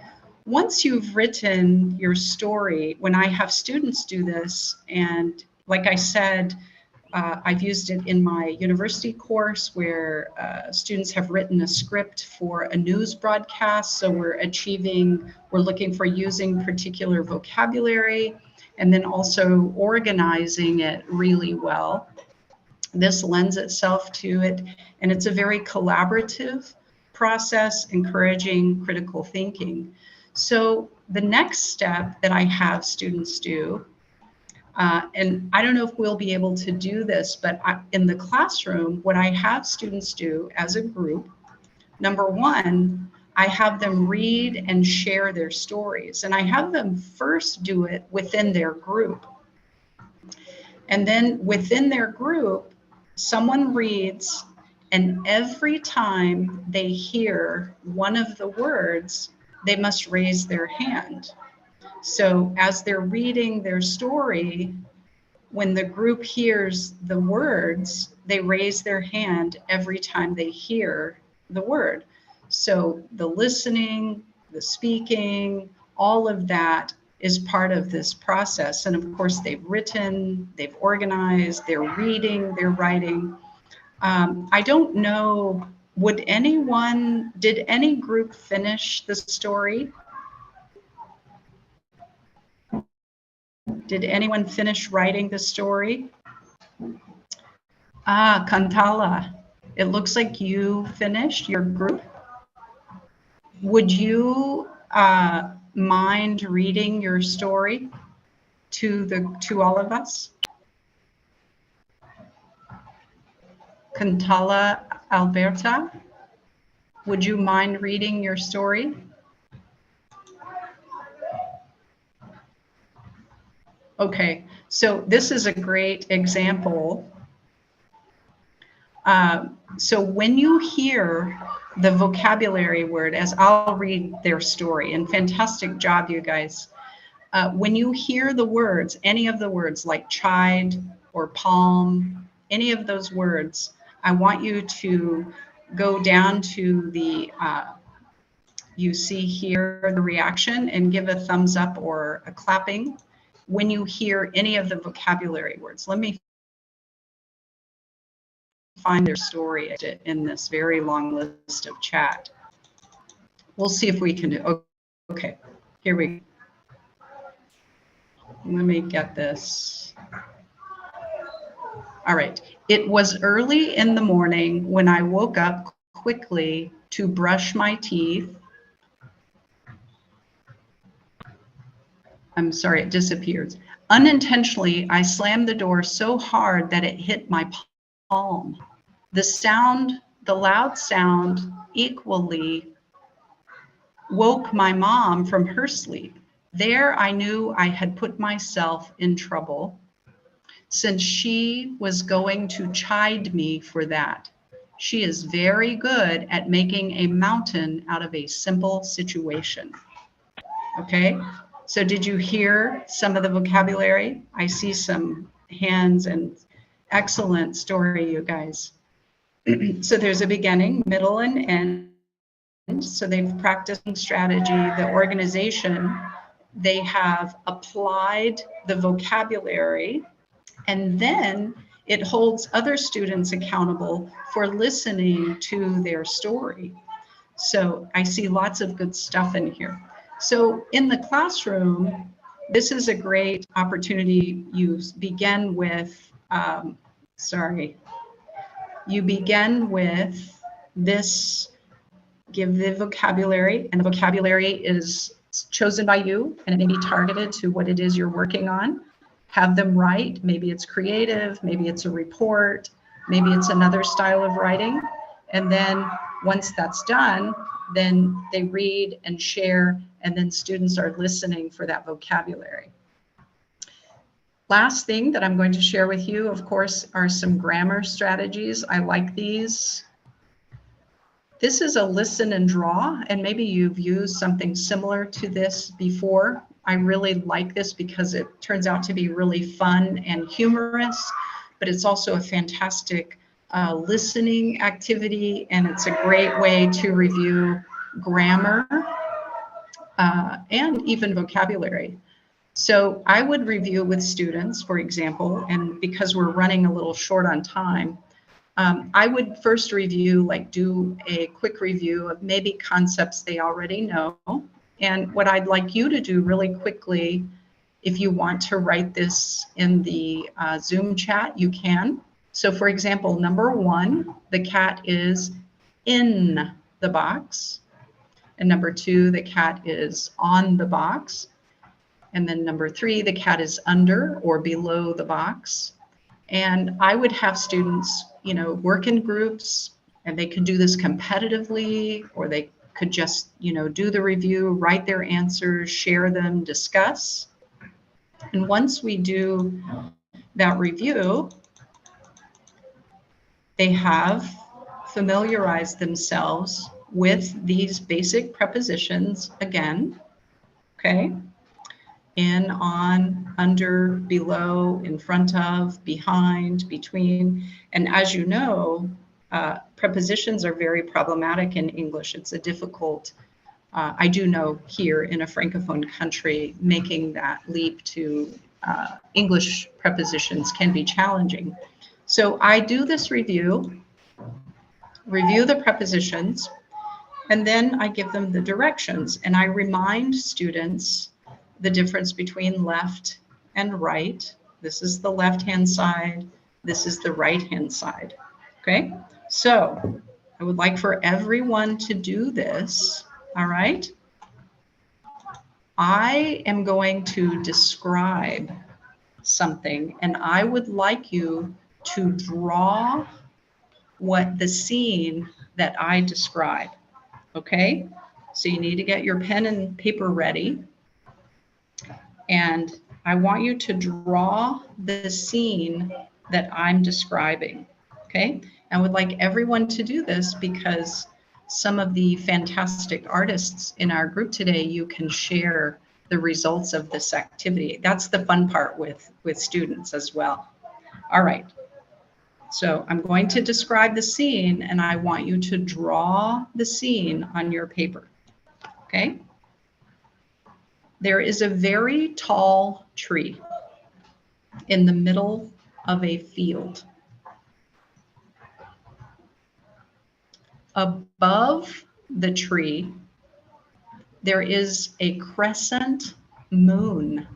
once you've written your story, when I have students do this, and like I said, I've used it in my university course where students have written a script for a news broadcast. So we're looking for using particular vocabulary and then also organizing it really well. This lends itself to it, and it's a very collaborative process, encouraging critical thinking. So the next step that I have students do And I don't know if we'll be able to do this, but in the classroom, what I have students do as a group, number one, I have them read and share their stories. And I have them first do it within their group. And then within their group, someone reads, and every time they hear one of the words, they must raise their hand. So as they're reading their story, when the group hears the words, they raise their hand every time they hear the word. So the listening, the speaking, all of that is part of this process. And of course, they've written, they've organized, they're reading, they're writing. I don't know, did any group finish the story? Did anyone finish writing the story? Kantala, it looks like you finished your group. Would you mind reading your story to all of us? Kantala Alberta, would you mind reading your story? Okay, so this is a great example. So when you hear the vocabulary word, as I'll read their story, and fantastic job, you guys. When you hear the words, any of the words like chide or palm, any of those words, I want you to go down to the, you see here the reaction, and give a thumbs up or a clapping when you hear any of the vocabulary words. Let me find their story in this very long list of chat. We'll see if we can do, okay, here we go. Let me get this. All right, it was early in the morning when I woke up quickly to brush my teeth. I'm sorry, it disappears. Unintentionally, I slammed the door so hard that it hit my palm. The loud sound equally woke my mom from her sleep. There I knew I had put myself in trouble, since she was going to chide me for that. She is very good at making a mountain out of a simple situation. Okay, so did you hear some of the vocabulary? I see some hands, and excellent story, you guys. So there's a beginning, middle, and end. So they've practiced strategy, the organization, they have applied the vocabulary, and then it holds other students accountable for listening to their story. So I see lots of good stuff in here. So in the classroom, this is a great opportunity. You begin with, you begin with this, give the vocabulary, and the vocabulary is chosen by you, and it may be targeted to what it is you're working on. Have them write, maybe it's creative, maybe it's a report, maybe it's another style of writing. And then once that's done, then they read and share, and then students are listening for that vocabulary. Last thing that I'm going to share with you, of course, are some grammar strategies. I like these. This is a listen and draw, and maybe you've used something similar to this before. I really like this because it turns out to be really fun and humorous, but it's also a fantastic listening activity, and it's a great way to review grammar and even vocabulary. So I would review with students, for example, and because we're running a little short on time, I would first review, like do a quick review of maybe concepts they already know. And what I'd like you to do really quickly, if you want to write this in the Zoom chat, you can. So for example, number 1, the cat is in the box. And number 2, the cat is on the box. And then number 3, the cat is under or below the box. And I would have students, work in groups, and they could do this competitively, or they could just, do the review, write their answers, share them, discuss. And once we do that review, they have familiarized themselves with these basic prepositions again, okay? In, on, under, below, in front of, behind, between. And as you know, prepositions are very problematic in English. It's a difficult, I do know here in a Francophone country, making that leap to English prepositions can be challenging. So I do this review the prepositions, and then I give them the directions, and I remind students the difference between left and right. This is the left-hand side. This is the right-hand side. Okay, so I would like for everyone to do this. All right. I am going to describe something, and I would like you to draw what the scene that I describe. Okay, so you need to get your pen and paper ready. And I want you to draw the scene that I'm describing, okay? I would like everyone to do this because some of the fantastic artists in our group today, you can share the results of this activity. That's the fun part with students as well. All right, so I'm going to describe the scene, and I want you to draw the scene on your paper, okay? There is a very tall tree in the middle of a field. Above the tree, there is a crescent moon.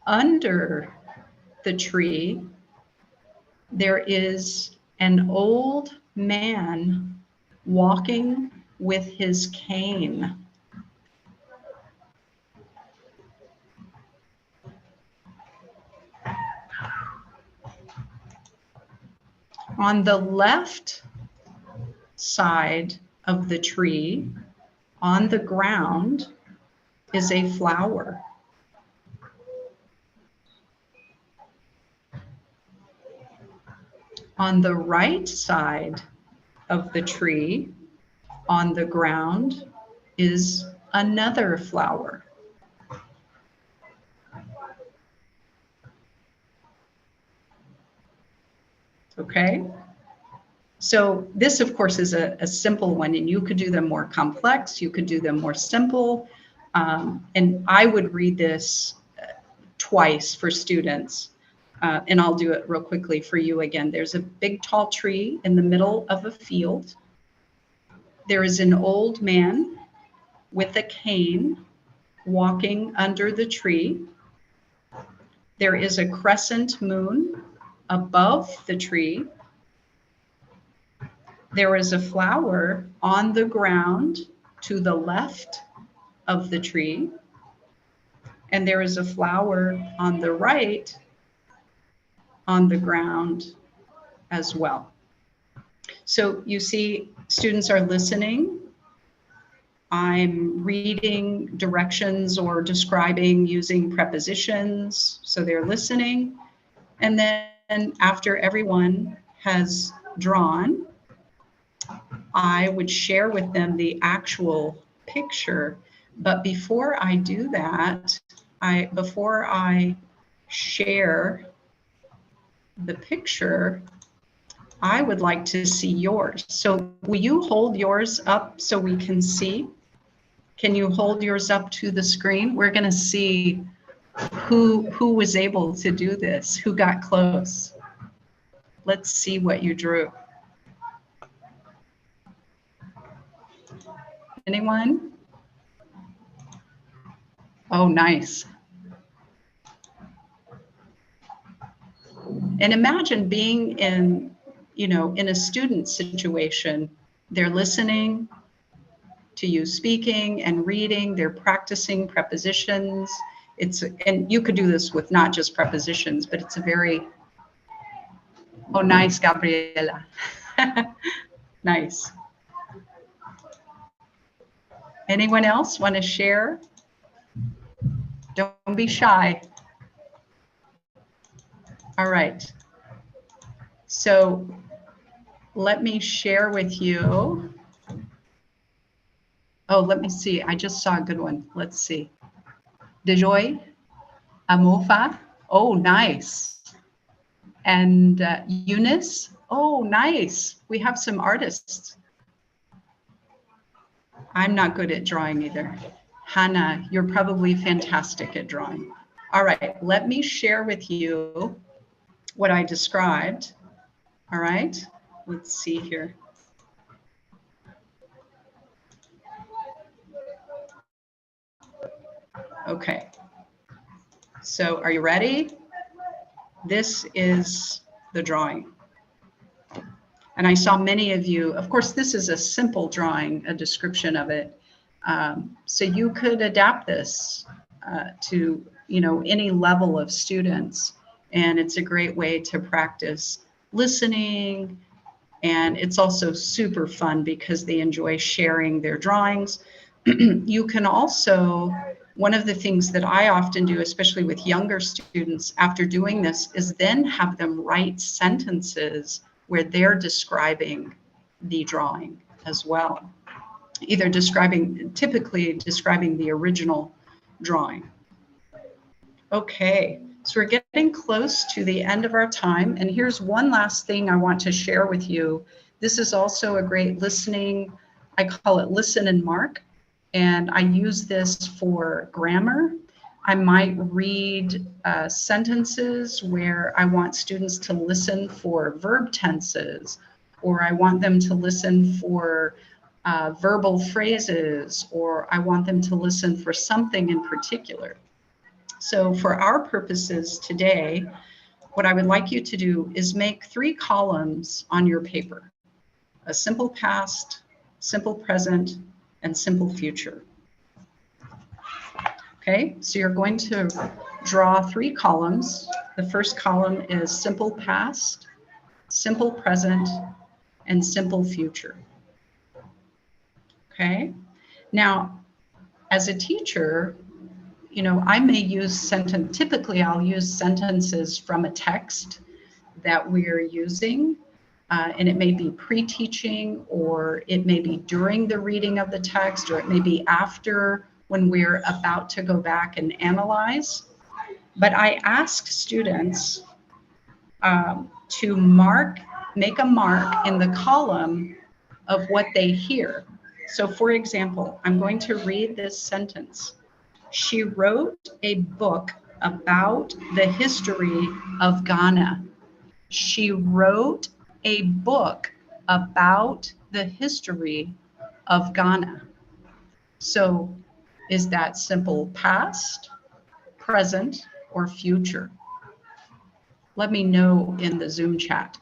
Under the tree, there is an old man walking with his cane. On the left side of the tree, on the ground, is a flower. On the right side of the tree, on the ground, is another flower. Okay, so this of course is a simple one, and you could do them more complex, you could do them more simple, and I would read this twice for students, and I'll do it real quickly for you again. There's a big tall tree in the middle of a field. There is an old man with a cane walking under the tree. There is a crescent moon above the tree. There is a flower on the ground to the left of the tree. And there is a flower on the right on the ground as well. So you see, students are listening. I'm reading directions or describing using prepositions, so they're listening. And then after everyone has drawn, I would share with them the actual picture. But before I do that, before I share the picture, I would like to see yours. So will you hold yours up so we can see? Can you hold yours up to the screen? We're going to see who was able to do this, who got close. Let's see what you drew. Anyone? Oh, nice. And imagine being in a student situation. They're listening, to use speaking and reading. They're practicing prepositions. And you could do this with not just prepositions, but it's a very, oh, nice, Gabriela. Nice. Anyone else want to share? Don't be shy. All right. So let me share with you. Oh, let me see. I just saw a good one. Let's see. Dejoy, Amofa. Oh, nice. And Eunice. Oh, nice. We have some artists. I'm not good at drawing either. Hannah, you're probably fantastic at drawing. All right, let me share with you what I described. All right, let's see here. Okay, so are you ready? This is the drawing. And I saw many of you, of course, this is a simple drawing, a description of it. So you could adapt this to, any level of students. And it's a great way to practice listening. And it's also super fun because they enjoy sharing their drawings. You can also, one of the things that I often do, especially with younger students, after doing this, is then have them write sentences where they're describing the drawing as well. Either typically describing the original drawing. Okay, so we're getting close to the end of our time. And here's one last thing I want to share with you. This is also a great listening, I call it listen and mark. And I use this for grammar. I might read sentences where I want students to listen for verb tenses, or I want them to listen for verbal phrases, or I want them to listen for something in particular. So for our purposes today, what I would like you to do is make 3 columns on your paper: a simple past, simple present, and simple future. Okay, so you're going to draw 3 columns. The first column is simple past, simple present, and simple future. Okay, now as a teacher, I may use typically I'll use sentences from a text that we're using, and it may be pre-teaching, or it may be during the reading of the text, or it may be after, when we're about to go back and analyze. But I ask students to make a mark in the column of what they hear. So for example, I'm going to read this sentence. She wrote a book about the history of Ghana. She wrote a book about the history of Ghana. So is that simple past, present, or future? Let me know in the Zoom chat.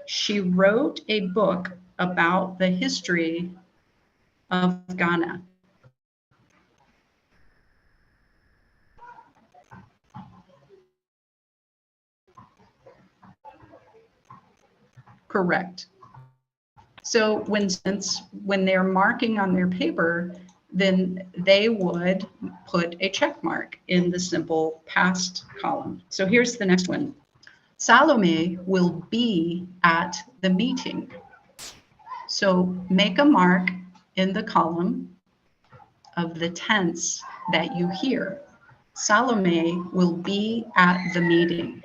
She wrote a book about the history of Ghana. Correct. So when they're marking on their paper, then they would put a check mark in the simple past column. So here's the next one. Salome will be at the meeting. So make a mark in the column of the tense that you hear. Salome will be at the meeting.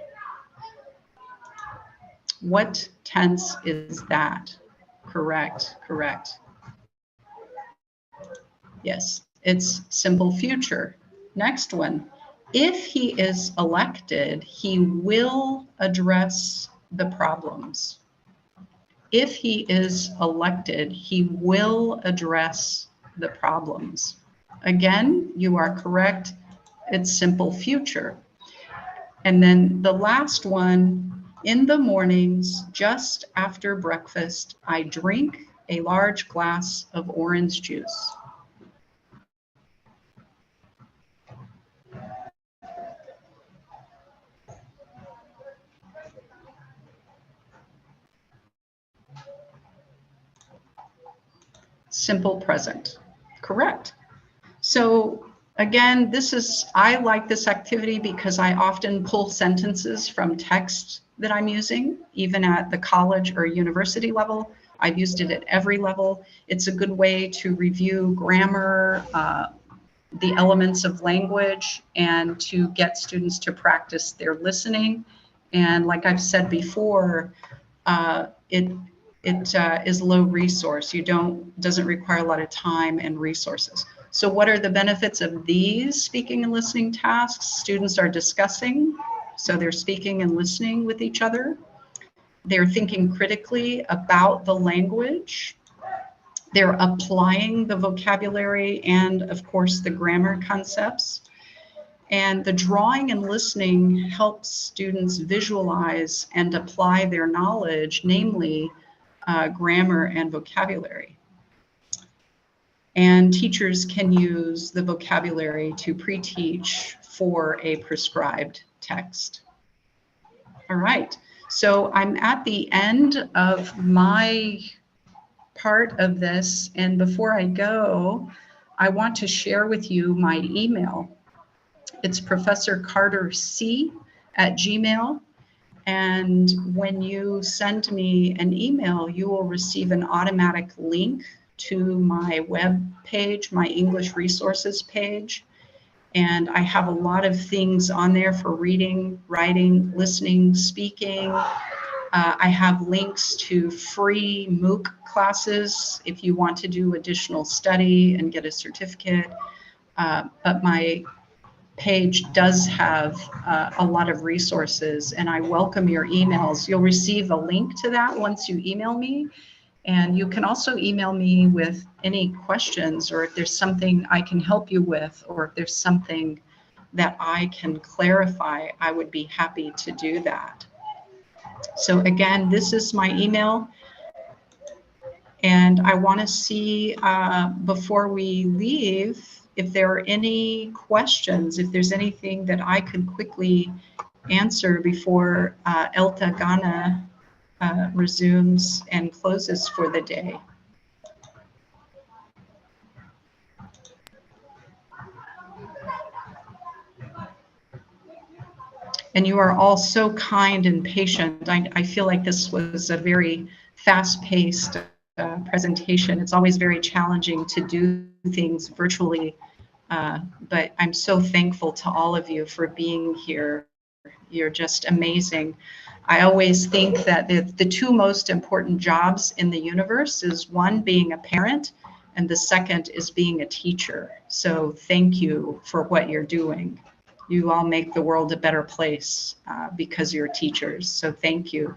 What tense is that? Correct. Yes, it's simple future. Next one. If he is elected, he will address the problems. If he is elected, he will address the problems. Again, you are correct. It's simple future. And then the last one, in the mornings, just after breakfast, I drink a large glass of orange juice. Simple present. Correct. So again, I like this activity because I often pull sentences from text that I'm using, even at the college or university level. I've used it at every level. It's a good way to review grammar, the elements of language, and to get students to practice their listening. And like I've said before, it is low resource. Doesn't require a lot of time and resources. So what are the benefits of these speaking and listening tasks? Students are discussing, so they're speaking and listening with each other. They're thinking critically about the language. They're applying the vocabulary and, of course, the grammar concepts. And the drawing and listening helps students visualize and apply their knowledge, namely grammar and vocabulary. And teachers can use the vocabulary to pre-teach for a prescribed text. All right, so I'm at the end of my part of this, and before I go, I want to share with you my email. It's professorcarterc@gmail.com. And when you send me an email, you will receive an automatic link to my web page, my English resources page. And I have a lot of things on there for reading, writing, listening, speaking. I have links to free MOOC classes if you want to do additional study and get a certificate. But my page does have a lot of resources, and I welcome your emails. You'll receive a link to that once you email me. And you can also email me with any questions, or if there's something I can help you with, or if there's something that I can clarify, I would be happy to do that. So again, this is my email. And I want to see, before we leave, if there are any questions, if there's anything that I could quickly answer before Elta Ghana resumes and closes for the day. And you are all so kind and patient. I feel like this was a very fast-paced presentation. It's always very challenging to do things virtually, but I'm so thankful to all of you for being here. You're just amazing. I always think that the two most important jobs in the universe is one, being a parent, and the second is being a teacher. So thank you for what you're doing. You all make the world a better place because you're teachers. So thank you.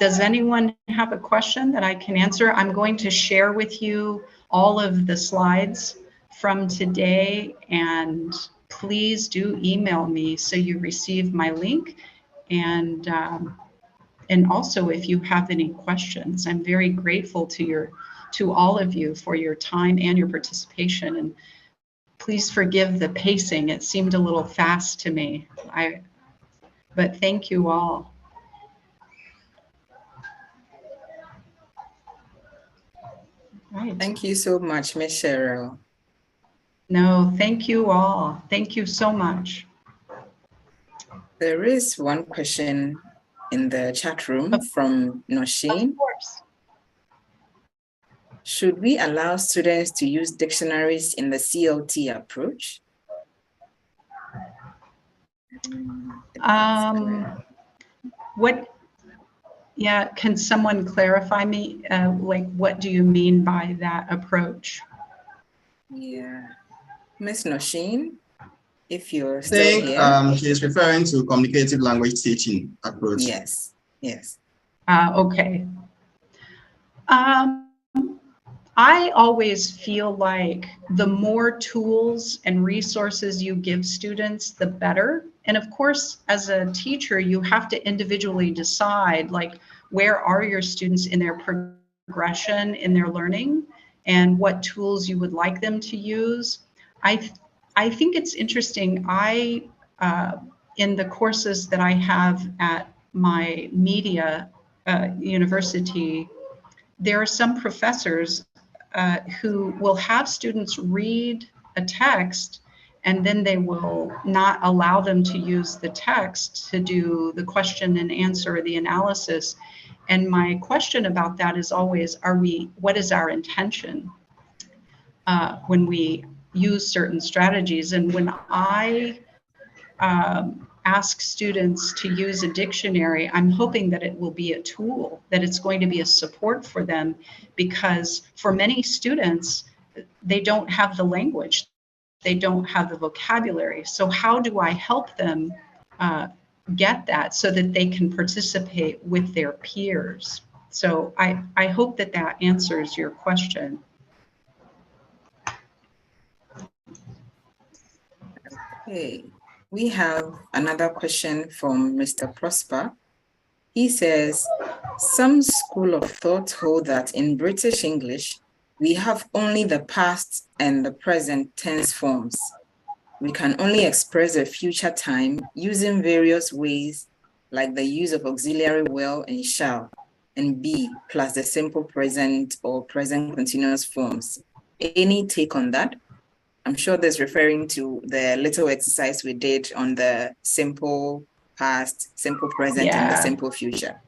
Does anyone have a question that I can answer? I'm going to share with you all of the slides from today, and please do email me so you receive my link. And also, if you have any questions, I'm very grateful to all of you for your time and your participation. And please forgive the pacing. It seemed a little fast to me. But thank you all. Right. Thank you so much, Ms. Cheryl. No, thank you all. Thank you so much. There is one question in the chat room from Nosheen. Of course. Should we allow students to use dictionaries in the CLT approach? Can someone clarify me? Like, what do you mean by that approach? Yeah, Ms. Nosheen, if you're still here. I think she's referring to communicative language teaching approach. Yes, yes. Okay. I always feel like the more tools and resources you give students, the better. And of course, as a teacher, you have to individually decide, like, where are your students in their progression in their learning and what tools you would like them to use. I think it's interesting. In the courses that I have at my media university, there are some professors who will have students read a text, and then they will not allow them to use the text to do the question and answer or the analysis. And my question about that is always, what is our intention when we use certain strategies? And when I ask students to use a dictionary, I'm hoping that it will be a tool, that it's going to be a support for them, because for many students, they don't have the language, they don't have the vocabulary. So how do I help them get that so that they can participate with their peers? So I hope that that answers your question. Okay. We have another question from Mr. Prosper. He says, some school of thought hold that in British English, we have only the past and the present tense forms. We can only express a future time using various ways, like the use of auxiliary will and shall, and be, plus the simple present or present continuous forms. Any take on that? I'm sure that's referring to the little exercise we did on the simple past, simple present, and the simple future.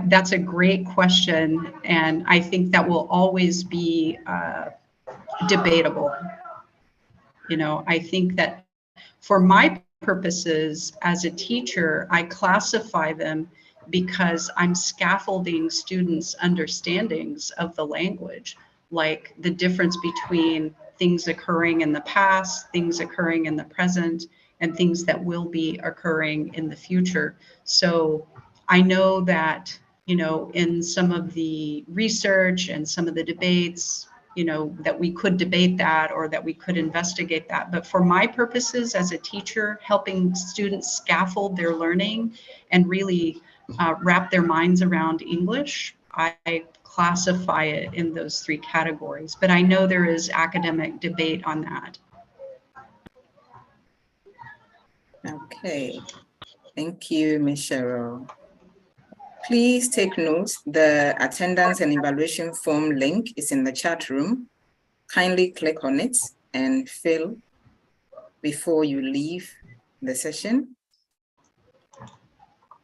That's a great question, and I think that will always be debatable. You know, I think that for my purposes as a teacher, I classify them because I'm scaffolding students' understandings of the language, like the difference between things occurring in the past, things occurring in the present, and things that will be occurring in the future. So I know that, you know, in some of the research and some of the debates, you know, that we could debate that or that we could investigate that. But for my purposes as a teacher, helping students scaffold their learning and really wrap their minds around English, I classify it in those three categories. But I know there is academic debate on that. Okay, thank you, Ms. Cheryl. Please take note, the attendance and evaluation form link is in the chat room. Kindly click on it and fill before you leave the session.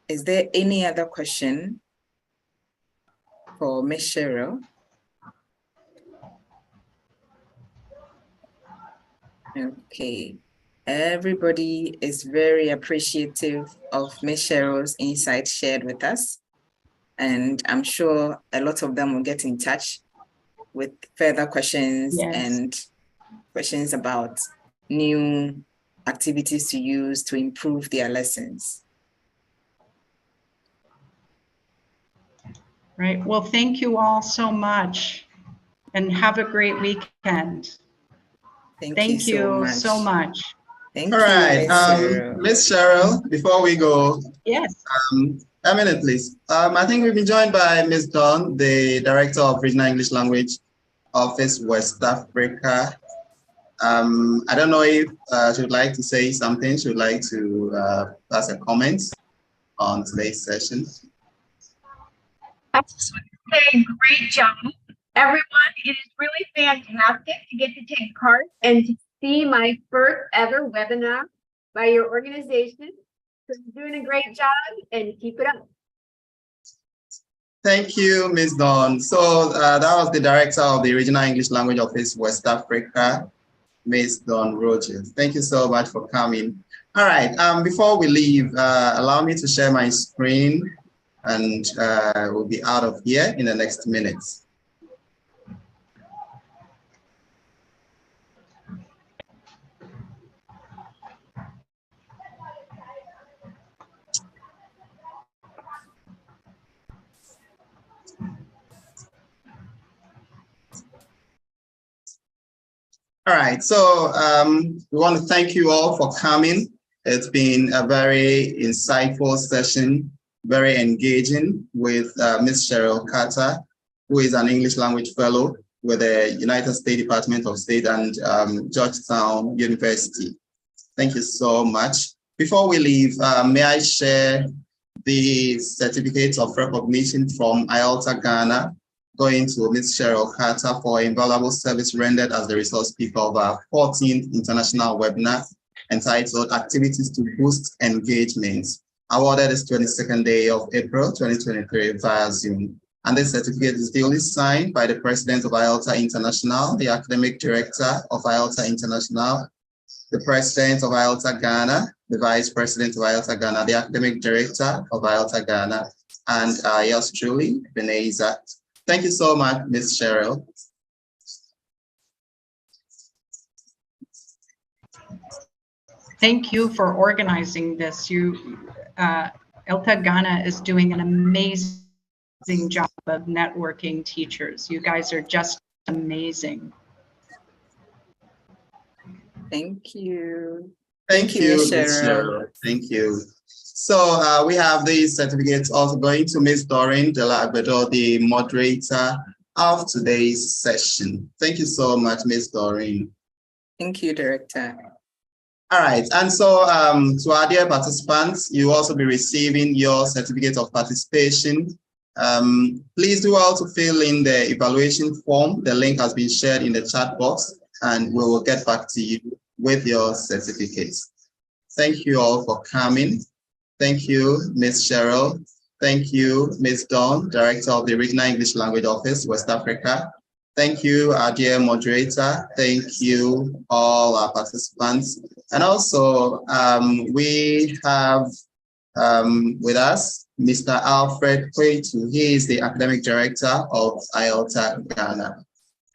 Is there any other question for Ms. Cheryl? Okay. Everybody is very appreciative of Ms. Cheryl's insights shared with us. And I'm sure a lot of them will get in touch with further questions and questions about new activities to use to improve their lessons. Right. Well, thank you all so much and have a great weekend. Thank you so much. Thank all you, right, Ms. Cheryl, before we go, yes, a minute, please. I think we've been joined by Ms. Dawn, the Director of Regional English Language Office, West Africa. I don't know if she would like to say something. She would like to pass a comment on today's session. I just want to say great job, everyone. It is really fantastic to get to take part and to see my first ever webinar by your organization. So you're doing a great job and keep it up. Thank you, Ms. Dawn. So that was the Director of the Regional English Language Office, West Africa, Ms. Dawn Rogers. Thank you so much for coming. All right, before we leave, allow me to share my screen and we'll be out of here in the next minutes. All right, so we want to thank you all for coming. It's been a very insightful session very engaging with Ms. Cheryl Carter, who is an English language fellow with the United States Department of State and Georgetown University. Thank you so much. Before we leave, may I share the certificates of recognition from IALTA Ghana, going to Ms. Cheryl Carter for invaluable service rendered as the resource speaker of our 14th international webinar entitled Activities to Boost Engagement, awarded this 22nd day of April 2023 via Zoom. And this certificate is duly signed by the President of IALTA International, the Academic Director of IALTA International, the President of IALTA Ghana, the Vice President of IALTA Ghana, the Academic Director of IALTA Ghana, and yours truly, Beneza. Thank you so much, Ms. Cheryl. Thank you for organizing this. IALTA Ghana is doing an amazing job of networking teachers. You guys are just amazing. Thank you. Thank you, Ms. Ms. Cheryl. Thank you. So we have these certificates also going to Ms. Doreen De La Agbedo, the moderator of today's session. Thank you so much, Ms. Doreen. Thank you, Director. All right, and so to our dear participants, you will also be receiving your certificate of participation. Please do also fill in the evaluation form. The link has been shared in the chat box, and we will get back to you with your certificates. Thank you all for coming. Thank you, Ms. Cheryl. Thank you, Ms. Dawn, Director of the Regional English Language Office, West Africa. Thank you, our dear moderator. Thank you, all our participants. And also, we have with us Mr. Alfred Kwetu. He is the Academic Director of IALTA Ghana.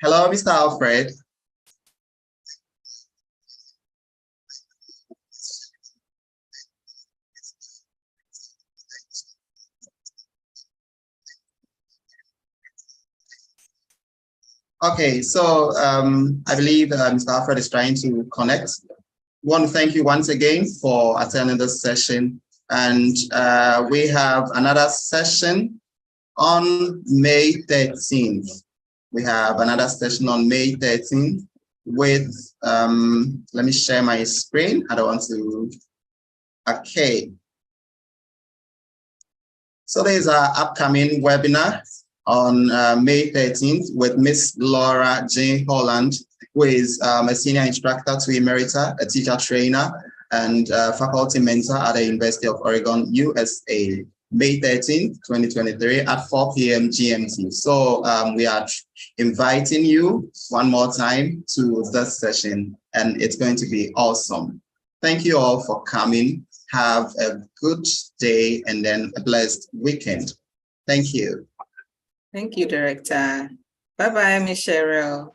Hello, Mr. Alfred. Okay, so I believe Mr. Alfred is trying to connect. We want to thank you once again for attending this session. And we have another session on May 13th. We have another session on May 13th with, let me share my screen. I don't want to, okay. So there's our upcoming webinar on May 13th with Miss Laura J. Holland, who is a senior instructor to Emerita, a teacher trainer, and faculty mentor at the University of Oregon, USA, May 13th, 2023 at 4 p.m. GMT. So we are inviting you one more time to this session, and it's going to be awesome. Thank you all for coming. Have a good day and then a blessed weekend. Thank you. Thank you, Director. Bye-bye, Ms. Cheryl.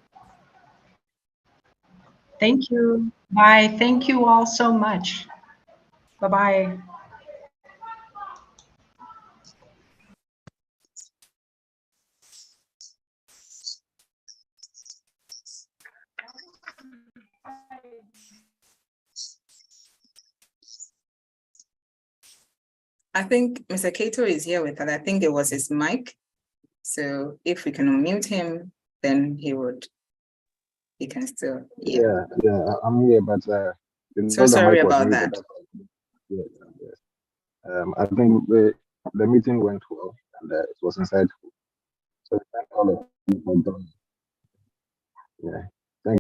Thank you. Bye. Thank you all so much. Bye-bye. I think Mr. Cato is here with us. I think it was his mic. So if we can unmute him, then he can still. Yeah, I'm here, but so sorry about that. Yes. I think the meeting went well and it was insightful. So thank all of you for joining.